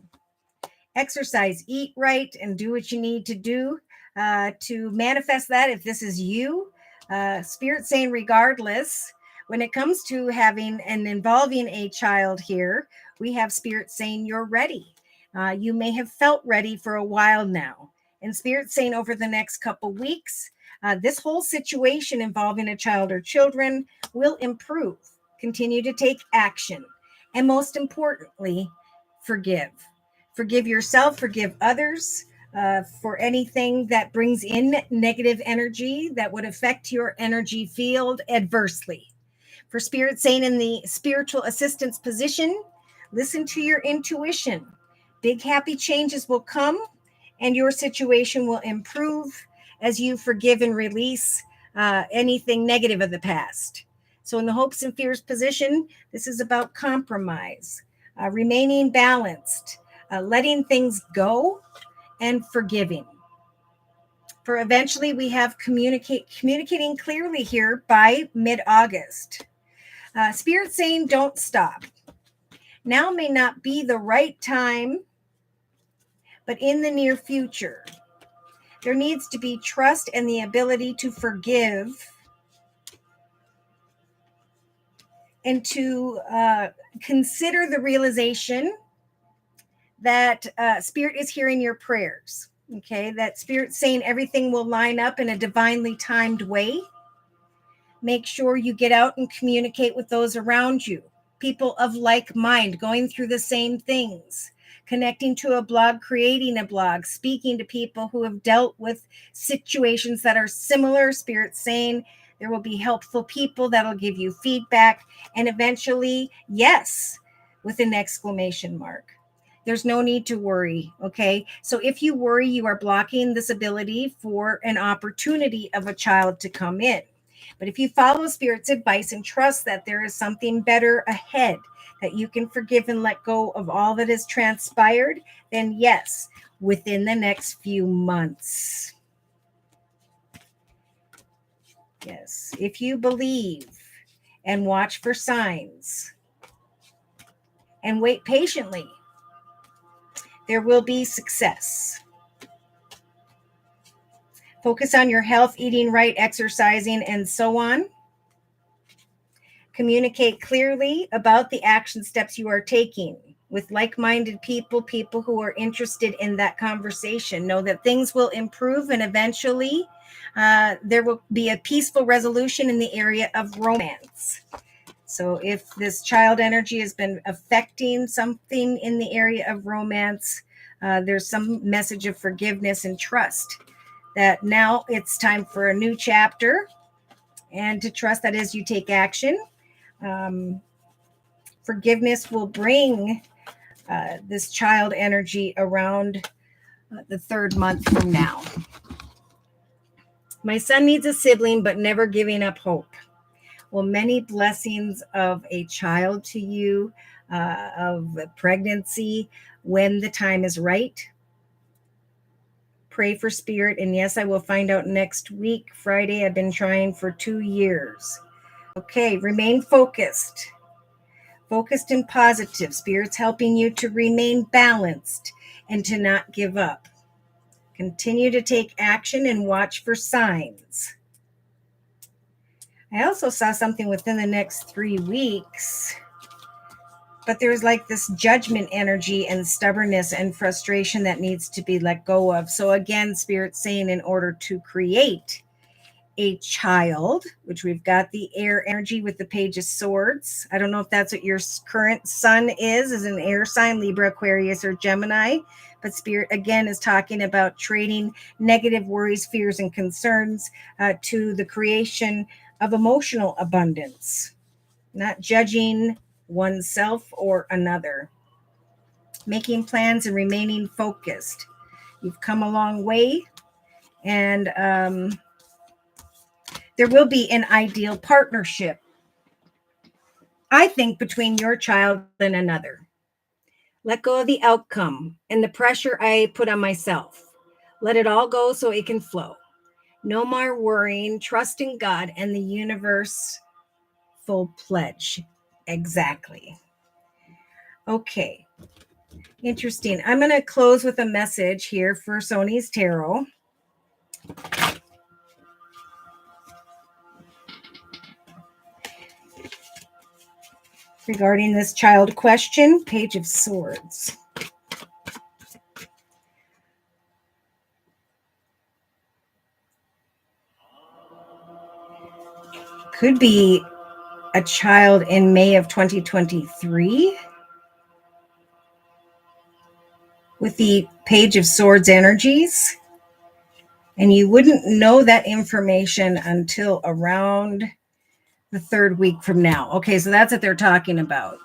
Exercise, eat right, and do what you need to do to manifest that. If this is you, Spirit saying regardless, when it comes to having and involving a child here, we have Spirit saying you're ready. You may have felt ready for a while now. And Spirit saying over the next couple weeks, this whole situation involving a child or children will improve. Continue to take action. And most importantly, forgive. Forgive yourself, forgive others for anything that brings in negative energy that would affect your energy field adversely. For Spirit saying in the spiritual assistance position, listen to your intuition. Big happy changes will come and your situation will improve as you forgive and release anything negative of the past. So in the hopes and fears position, this is about compromise, remaining balanced, letting things go, and forgiving. For eventually, we have communicating clearly here by mid-August. Spirit saying, don't stop. Now may not be the right time, but in the near future, there needs to be trust and the ability to forgive and to consider the realization that Spirit is hearing your prayers. Okay, that Spirit saying everything will line up in a divinely timed way. Make sure you get out and communicate with those around you, people of like mind, going through the same things, connecting to a blog, creating a blog, speaking to people who have dealt with situations that are similar. Spirit saying there will be helpful people that'll give you feedback, and eventually, yes, with an exclamation mark. There's no need to worry, okay? So if you worry, you are blocking this ability for an opportunity of a child to come in. But if you follow Spirit's advice and trust that there is something better ahead, that you can forgive and let go of all that has transpired, then yes, within the next few months. Yes, if you believe and watch for signs and wait patiently, there will be success. Focus on your health, eating right, exercising, and so on. Communicate clearly about the action steps you are taking with like-minded people, people who are interested in that conversation. Know that things will improve and eventually there will be a peaceful resolution in the area of romance. So if this child energy has been affecting something in the area of romance, there's some message of forgiveness and trust that now it's time for a new chapter, and to trust that as you take action, forgiveness will bring this child energy around the third month from now. My son needs a sibling, but never giving up hope. Well, many blessings of a child to you, of pregnancy, when the time is right. Pray for Spirit. And yes, I will find out next week, Friday. I've been trying for 2 years. Okay, remain focused. Focused and positive. Spirit's helping you to remain balanced and to not give up. Continue to take action and watch for signs. I also saw something within the next 3 weeks, but there's like this judgment energy and stubbornness and frustration that needs to be let go of. So again, Spirit's saying in order to create a child, which we've got the air energy with the Page of Swords. I don't know if that's what your current sun is an air sign, Libra, Aquarius, or Gemini. But Spirit, again, is talking about trading negative worries, fears, and concerns to the creation of emotional abundance, not judging oneself or another. Making plans and remaining focused. You've come a long way, and there will be an ideal partnership, I think, between your child and another. Let go of the outcome and the pressure I put on myself. Let it all go so it can flow. No more worrying. Trust in God and the universe. Full pledge. Exactly. Okay. Interesting. I'm going to close with a message here for Sony's Tarot. Regarding this child question, Page of Swords. Could be a child in May of 2023 with the Page of Swords energies. And you wouldn't know that information until around the third week from now. Okay, so that's what they're talking about.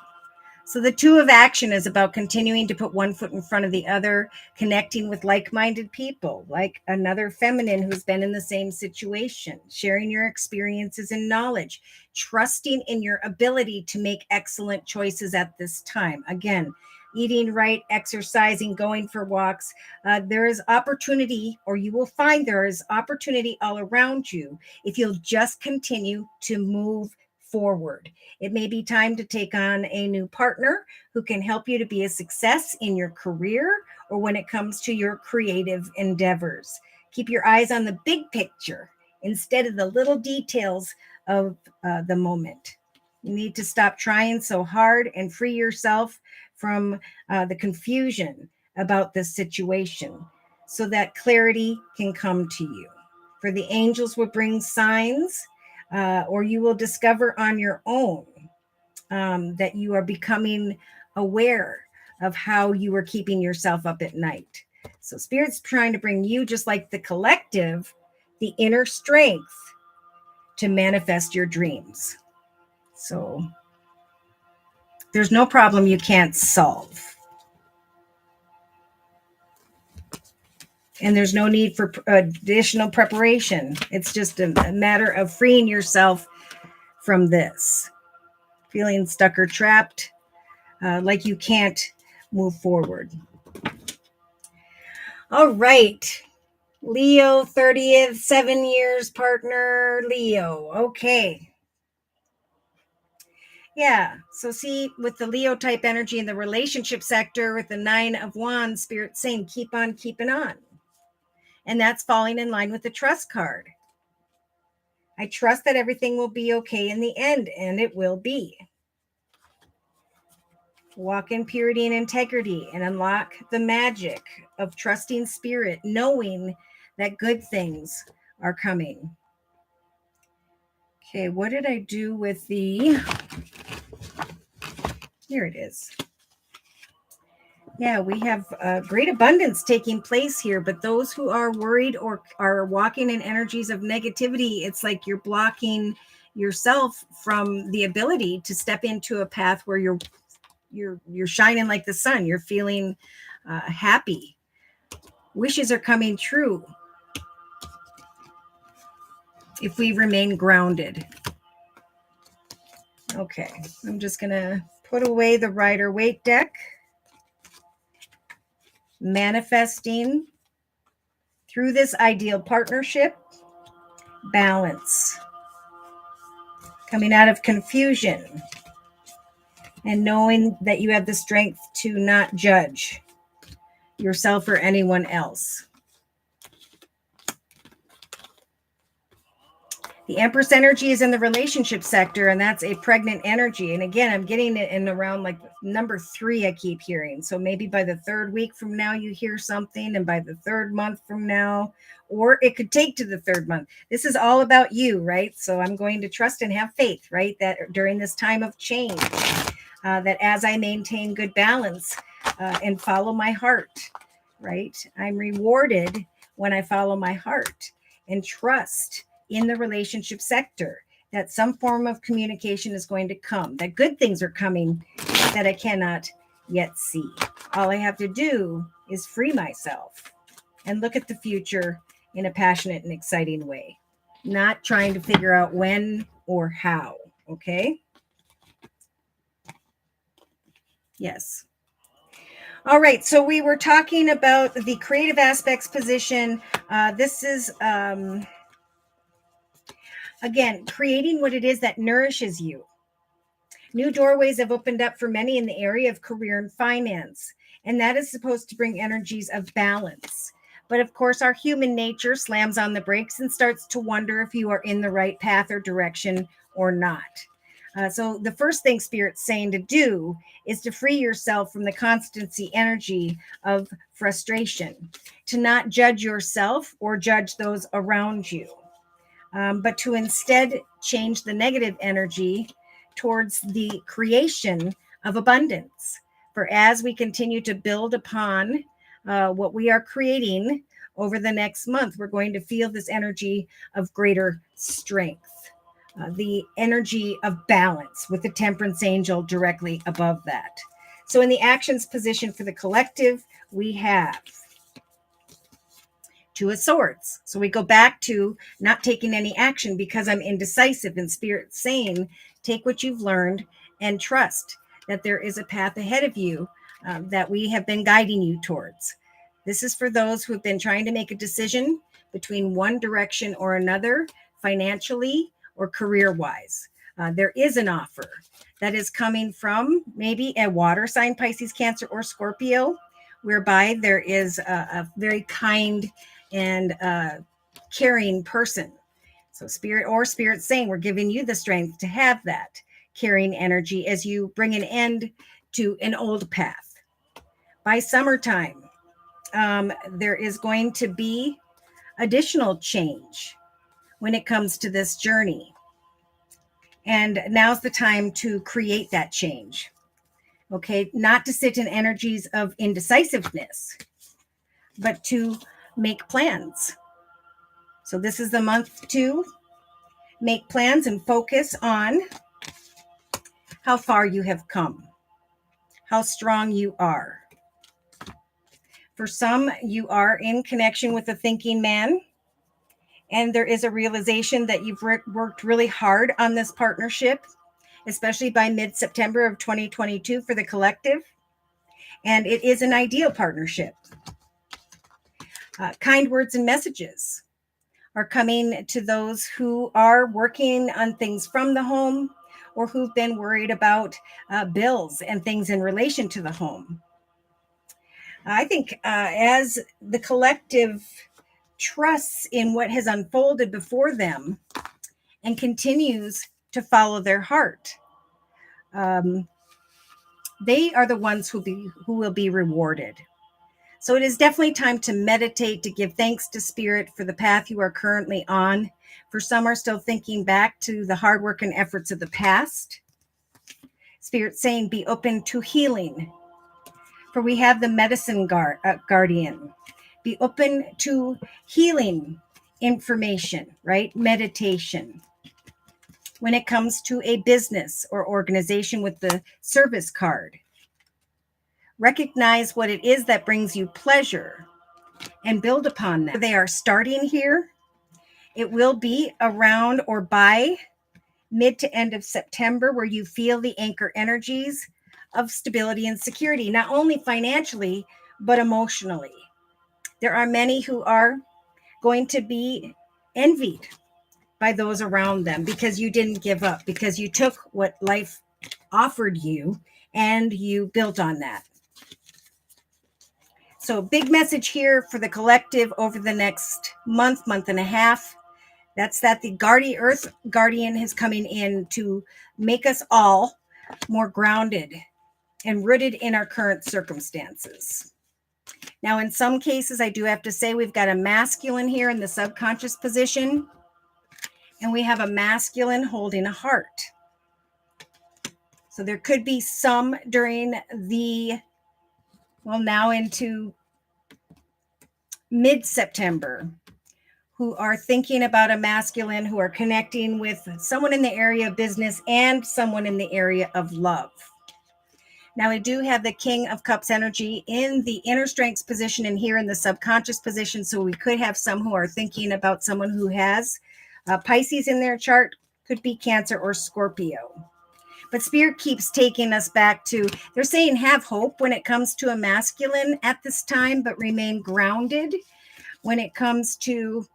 So the two of action is about continuing to put one foot in front of the other, connecting with like-minded people, like another feminine who's been in the same situation, sharing your experiences and knowledge, trusting in your ability to make excellent choices at this time. Again, eating right, exercising, going for walks. There is opportunity, or you will find there is opportunity all around you if you'll just continue to move forward. It may be time to take on a new partner who can help you to be a success in your career or when it comes to your creative endeavors. Keep your eyes on the big picture instead of the little details of the moment. You need to stop trying so hard and free yourself from the confusion about this situation so that clarity can come to you. For the angels will bring signs, or you will discover on your own that you are becoming aware of how you are keeping yourself up at night. So Spirit's trying to bring you, just like the collective, the inner strength to manifest your dreams. So there's no problem you can't solve. And there's no need for additional preparation. It's just a matter of freeing yourself from this. Feeling stuck or trapped, like you can't move forward. All right. Leo, 30th, 7 years partner, Leo. Okay. Yeah. So see, with the Leo type energy in the relationship sector, with the 9 of Wands, Spirit saying, keep on keeping on. And that's falling in line with the trust card. I trust that everything will be okay in the end, and it will be. Walk in purity and integrity and unlock the magic of trusting Spirit, knowing that good things are coming. Okay, what did I do with the... Here it is. Yeah, we have great abundance taking place here, but those who are worried or are walking in energies of negativity, it's like you're blocking yourself from the ability to step into a path where you're shining like the sun. You're feeling happy. Wishes are coming true if we remain grounded. Okay, I'm just going to put away the Rider-Waite deck. Manifesting through this ideal partnership, balance. Coming out of confusion and knowing that you have the strength to not judge yourself or anyone else. The Empress Energy is in the relationship sector, and that's a pregnant energy. And again, I'm getting it in around like number 3 I keep hearing. So maybe by the 3rd week from now, you hear something, and by the 3rd month from now, or it could take to the 3rd month. This is all about you, right? So I'm going to trust and have faith, right? That during this time of change, that as I maintain good balance and follow my heart, right? I'm rewarded when I follow my heart and trust in the relationship sector, that some form of communication is going to come, that good things are coming that I cannot yet see. All I have to do is free myself and look at the future in a passionate and exciting way, not trying to figure out when or how. Okay? Yes. All right. So we were talking about the creative aspects position. This is... Again, creating what it is that nourishes you. New doorways have opened up for many in the area of career and finance, and that is supposed to bring energies of balance. But of course, our human nature slams on the brakes and starts to wonder if you are in the right path or direction or not. So the first thing Spirit's saying to do is to free yourself from the constancy energy of frustration, to not judge yourself or judge those around you. But to instead change the negative energy towards the creation of abundance. For as we continue to build upon what we are creating over the next month, we're going to feel this energy of greater strength. the energy of balance with the temperance angel directly above that. So in the actions position for the collective, we have Two of Swords. So we go back to not taking any action because I'm indecisive, and Spirit saying, take what you've learned and trust that there is a path ahead of you that we have been guiding you towards. This is for those who have been trying to make a decision between one direction or another, financially or career-wise. There is an offer that is coming from maybe a water sign, Pisces, Cancer, or Scorpio, whereby there is a very kind and caring person. So spirit saying, we're giving you the strength to have that caring energy as you bring an end to an old path. By summertime, there is going to be additional change when it comes to this journey. And now's the time to create that change. Okay, not to sit in energies of indecisiveness, but to make plans. So this is the month to make plans and focus on how far you have come, how strong you are. For some, you are in connection with a thinking man, and there is a realization that you've worked really hard on this partnership, especially by mid-September of 2022 for the collective. And it is an ideal partnership. Kind words and messages are coming to those who are working on things from the home or who've been worried about bills and things in relation to the home. I think as the collective trusts in what has unfolded before them and continues to follow their heart, they are the ones who will be rewarded. So it is definitely time to meditate, to give thanks to Spirit for the path you are currently on. For some are still thinking back to the hard work and efforts of the past. Spirit saying, be open to healing. For we have the medicine guardian. Be open to healing information, right? Meditation. When it comes to a business or organization with the service card, recognize what it is that brings you pleasure and build upon that. They are starting here. It will be around or by mid to end of September where you feel the anchor energies of stability and security, not only financially, but emotionally. There are many who are going to be envied by those around them because you didn't give up, because you took what life offered you and you built on that. So big message here for the collective over the next month and a half. That's that the Earth Guardian is coming in to make us all more grounded and rooted in our current circumstances. Now, in some cases, I do have to say we've got a masculine here in the subconscious position, and we have a masculine holding a heart. So there could be some during now into mid-September, who are thinking about a masculine, who are connecting with someone in the area of business and someone in the area of love. Now, we do have the King of Cups energy in the inner strengths position and here in the subconscious position. So we could have some who are thinking about someone who has Pisces in their chart, could be Cancer or Scorpio. But Spirit keeps taking us back to, they're saying have hope when it comes to a masculine at this time, but remain grounded when it comes to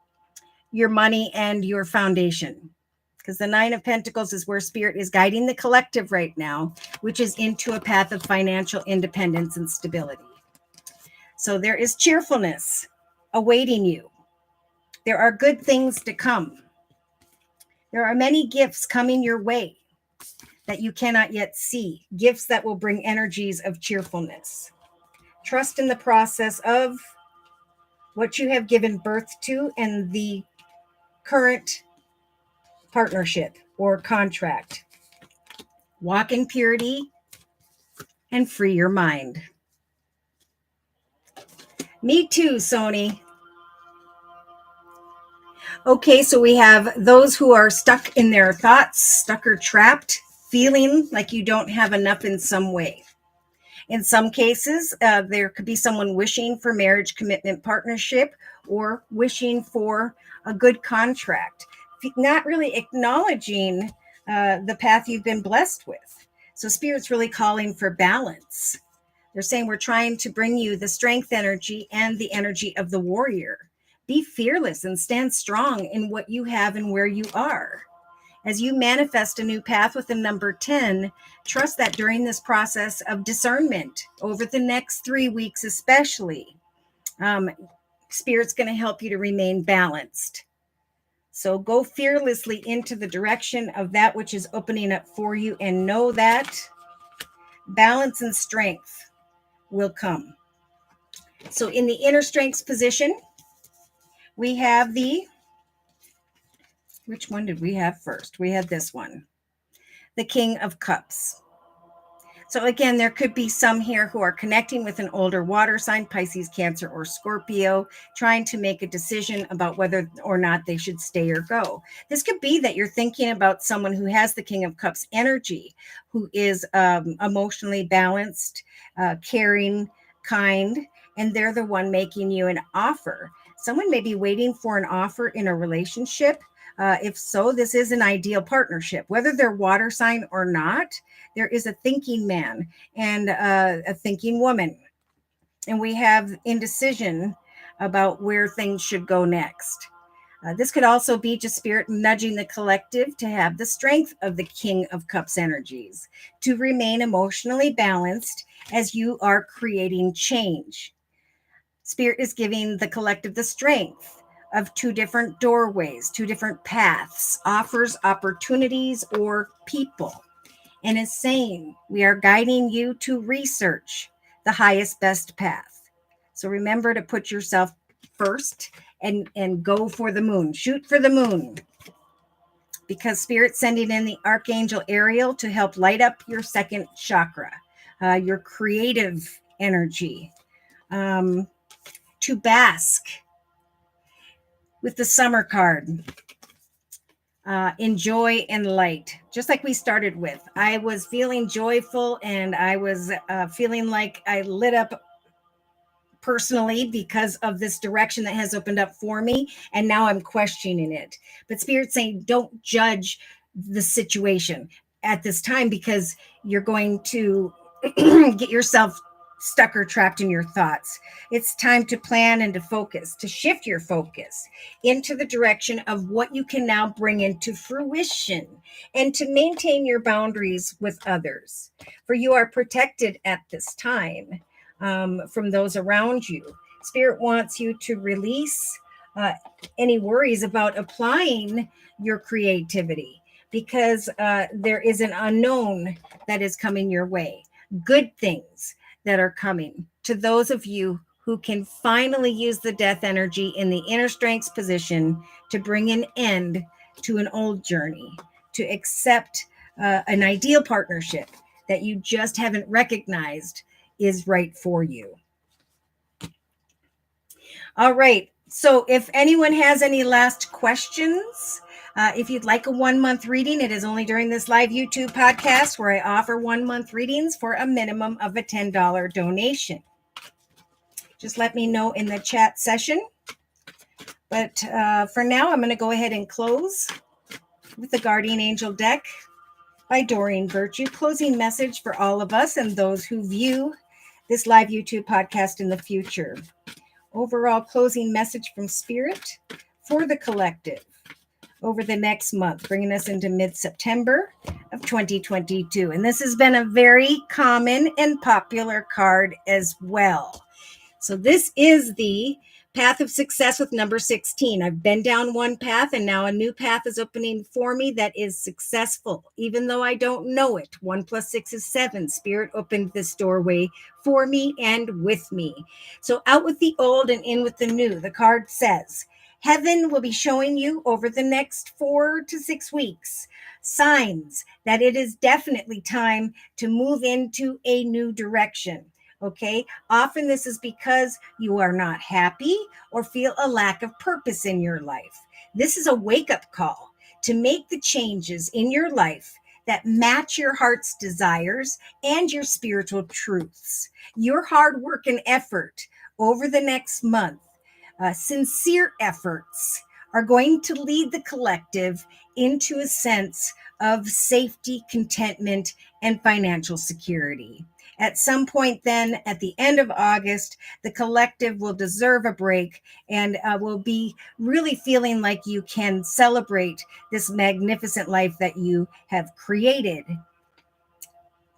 your money and your foundation. Because the Nine of Pentacles is where Spirit is guiding the collective right now, which is into a path of financial independence and stability. So there is cheerfulness awaiting you. There are good things to come. There are many gifts coming your way that you cannot yet see, gifts that will bring energies of cheerfulness. Trust in the process of what you have given birth to and the current partnership or contract. Walk in purity and free your mind. Me too, Sony. Okay, so we have those who are stuck in their thoughts, stuck or trapped, feeling like you don't have enough in some way. In some cases, there could be someone wishing for marriage, commitment, partnership, or wishing for a good contract, not really acknowledging the path you've been blessed with. So, Spirit's really calling for balance. They're saying we're trying to bring you the strength energy and the energy of the warrior. Be fearless and stand strong in what you have and where you are. As you manifest a new path with the number 10, trust that during this process of discernment, over the next 3 weeks especially, Spirit's going to help you to remain balanced. So go fearlessly into the direction of that which is opening up for you, and know that balance and strength will come. So in the inner strengths position, we have which one did we have first? We had this one, the King of Cups. So again, there could be some here who are connecting with an older water sign, Pisces, Cancer, or Scorpio, trying to make a decision about whether or not they should stay or go. This could be that you're thinking about someone who has the King of Cups energy, who is emotionally balanced, caring, kind, and they're the one making you an offer. Someone may be waiting for an offer in a relationship. If so, this is an ideal partnership, whether they're water sign or not. There is a thinking man and a thinking woman. And we have indecision about where things should go next. This could also be just Spirit nudging the collective to have the strength of the King of Cups energies, to remain emotionally balanced as you are creating change. Spirit is giving the collective the strength of two different doorways, two different paths, offers, opportunities, or people, and is saying we are guiding you to research the highest best path. So remember to put yourself first and go for the moon, shoot for the moon, because Spirit's sending in the Archangel Ariel to help light up your second chakra, your creative energy, to bask with the Summer card. In joy and light, just like we started with. I was feeling joyful, and I was feeling like I lit up personally because of this direction that has opened up for me, and now I'm questioning it. But Spirit's saying don't judge the situation at this time, because you're going to get yourself stuck or trapped in your thoughts. It's time to plan and to focus, to shift your focus into the direction of what you can now bring into fruition, and to maintain your boundaries with others. For you are protected at this time from those around you. Spirit wants you to release any worries about applying your creativity, because there is an unknown that is coming your way. Good things that are coming to those of you who can finally use the death energy in the inner strengths position to bring an end to an old journey, to accept an ideal partnership that you just haven't recognized is right for you. All right. So if anyone has any last questions, if you'd like a 1 month reading, it is only during this live YouTube podcast where I offer 1 month readings for a minimum of a $10 donation. Just let me know in the chat session. But for now, I'm going to go ahead and close with the Guardian Angel deck by Doreen Virtue. Closing message for all of us and those who view this live YouTube podcast in the future. Overall closing message from Spirit for the collective over the next month, bringing us into mid-September of 2022. And this has been a very common and popular card as well. So this is the path of success with number 16. I've been down one path, and now a new path is opening for me that is successful, even though I don't know it. 1 + 6 is 7. Spirit opened this doorway for me and with me. So out with the old and in with the new. The card says, heaven will be showing you over the next 4 to 6 weeks signs that it is definitely time to move into a new direction. Okay. Often this is because you are not happy or feel a lack of purpose in your life. This is a wake-up call to make the changes in your life that match your heart's desires and your spiritual truths. Your hard work and effort over the next month, sincere efforts, are going to lead the collective into a sense of safety, contentment, and financial security. At some point, then, at the end of August, the collective will deserve a break and will be really feeling like you can celebrate this magnificent life that you have created.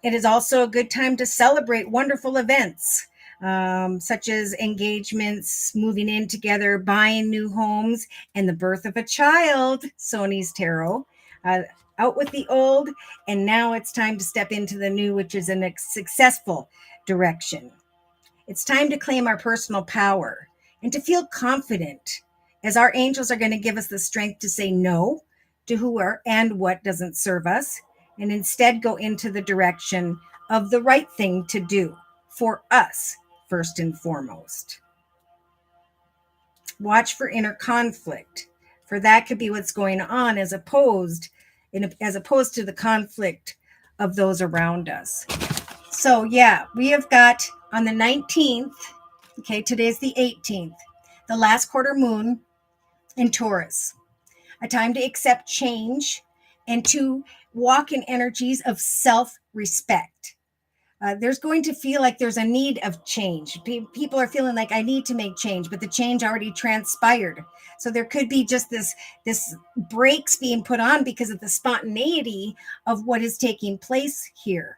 It is also a good time to celebrate wonderful events, such as engagements, moving in together, buying new homes, and the birth of a child. Sony's Tarot. Out with the old, and now it's time to step into the new, which is a successful direction. It's time to claim our personal power and to feel confident, as our angels are going to give us the strength to say no to who are and what doesn't serve us, and instead go into the direction of the right thing to do for us, first and foremost. Watch for inner conflict, for that could be what's going on as opposed to the conflict of those around us. So yeah, we have got on the 19th, okay, today's the 18th, the last quarter moon in Taurus, a time to accept change and to walk in energies of self-respect. There's going to feel like there's a need of change. People are feeling like I need to make change, but the change already transpired. So there could be just this brakes being put on because of the spontaneity of what is taking place here.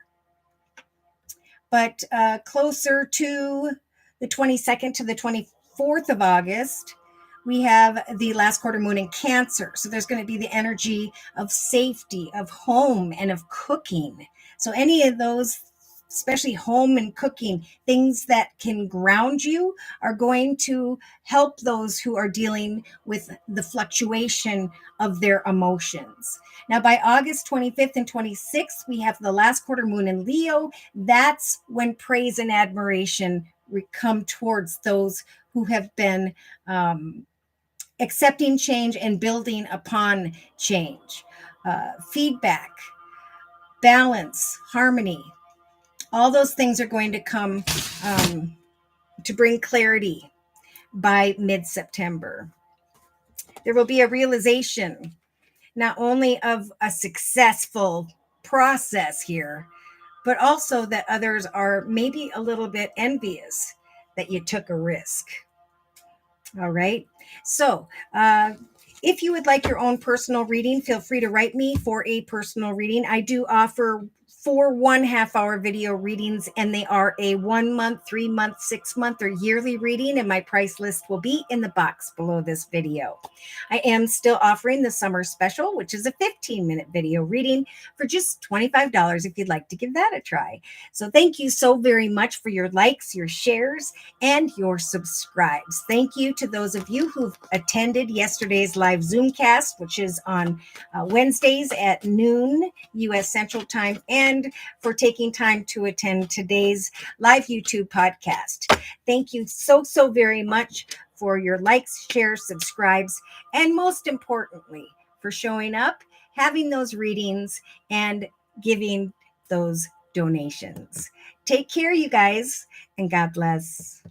But closer to the 22nd to the 24th of August, we have the last quarter moon in Cancer. So there's going to be the energy of safety, of home, and of cooking. So any of those, especially home and cooking, things that can ground you, are going to help those who are dealing with the fluctuation of their emotions. Now, by August 25th and 26th, we have the last quarter moon in Leo. That's when praise and admiration come towards those who have been accepting change and building upon change. Feedback, balance, harmony, all those things are going to come to bring clarity by mid-September. There will be a realization not only of a successful process here, but also that others are maybe a little bit envious that you took a risk. All right. So, if you would like your own personal reading, feel free to write me for a personal reading. I do offer 4 1/2-hour video readings, and they are a 1 month, 3 month, 6 month, or yearly reading, and my price list will be in the box below this video. I am still offering the summer special, which is a 15-minute video reading for just $25 if you'd like to give that a try. So thank you so very much for your likes, your shares, and your subscribes. Thank you to those of you who've attended yesterday's live Zoomcast, which is on Wednesdays at noon U.S. Central Time, and for taking time to attend today's live YouTube podcast. Thank you so very much for your likes, shares, subscribes, and most importantly, for showing up, having those readings, and giving those donations. Take care, you guys, and God bless.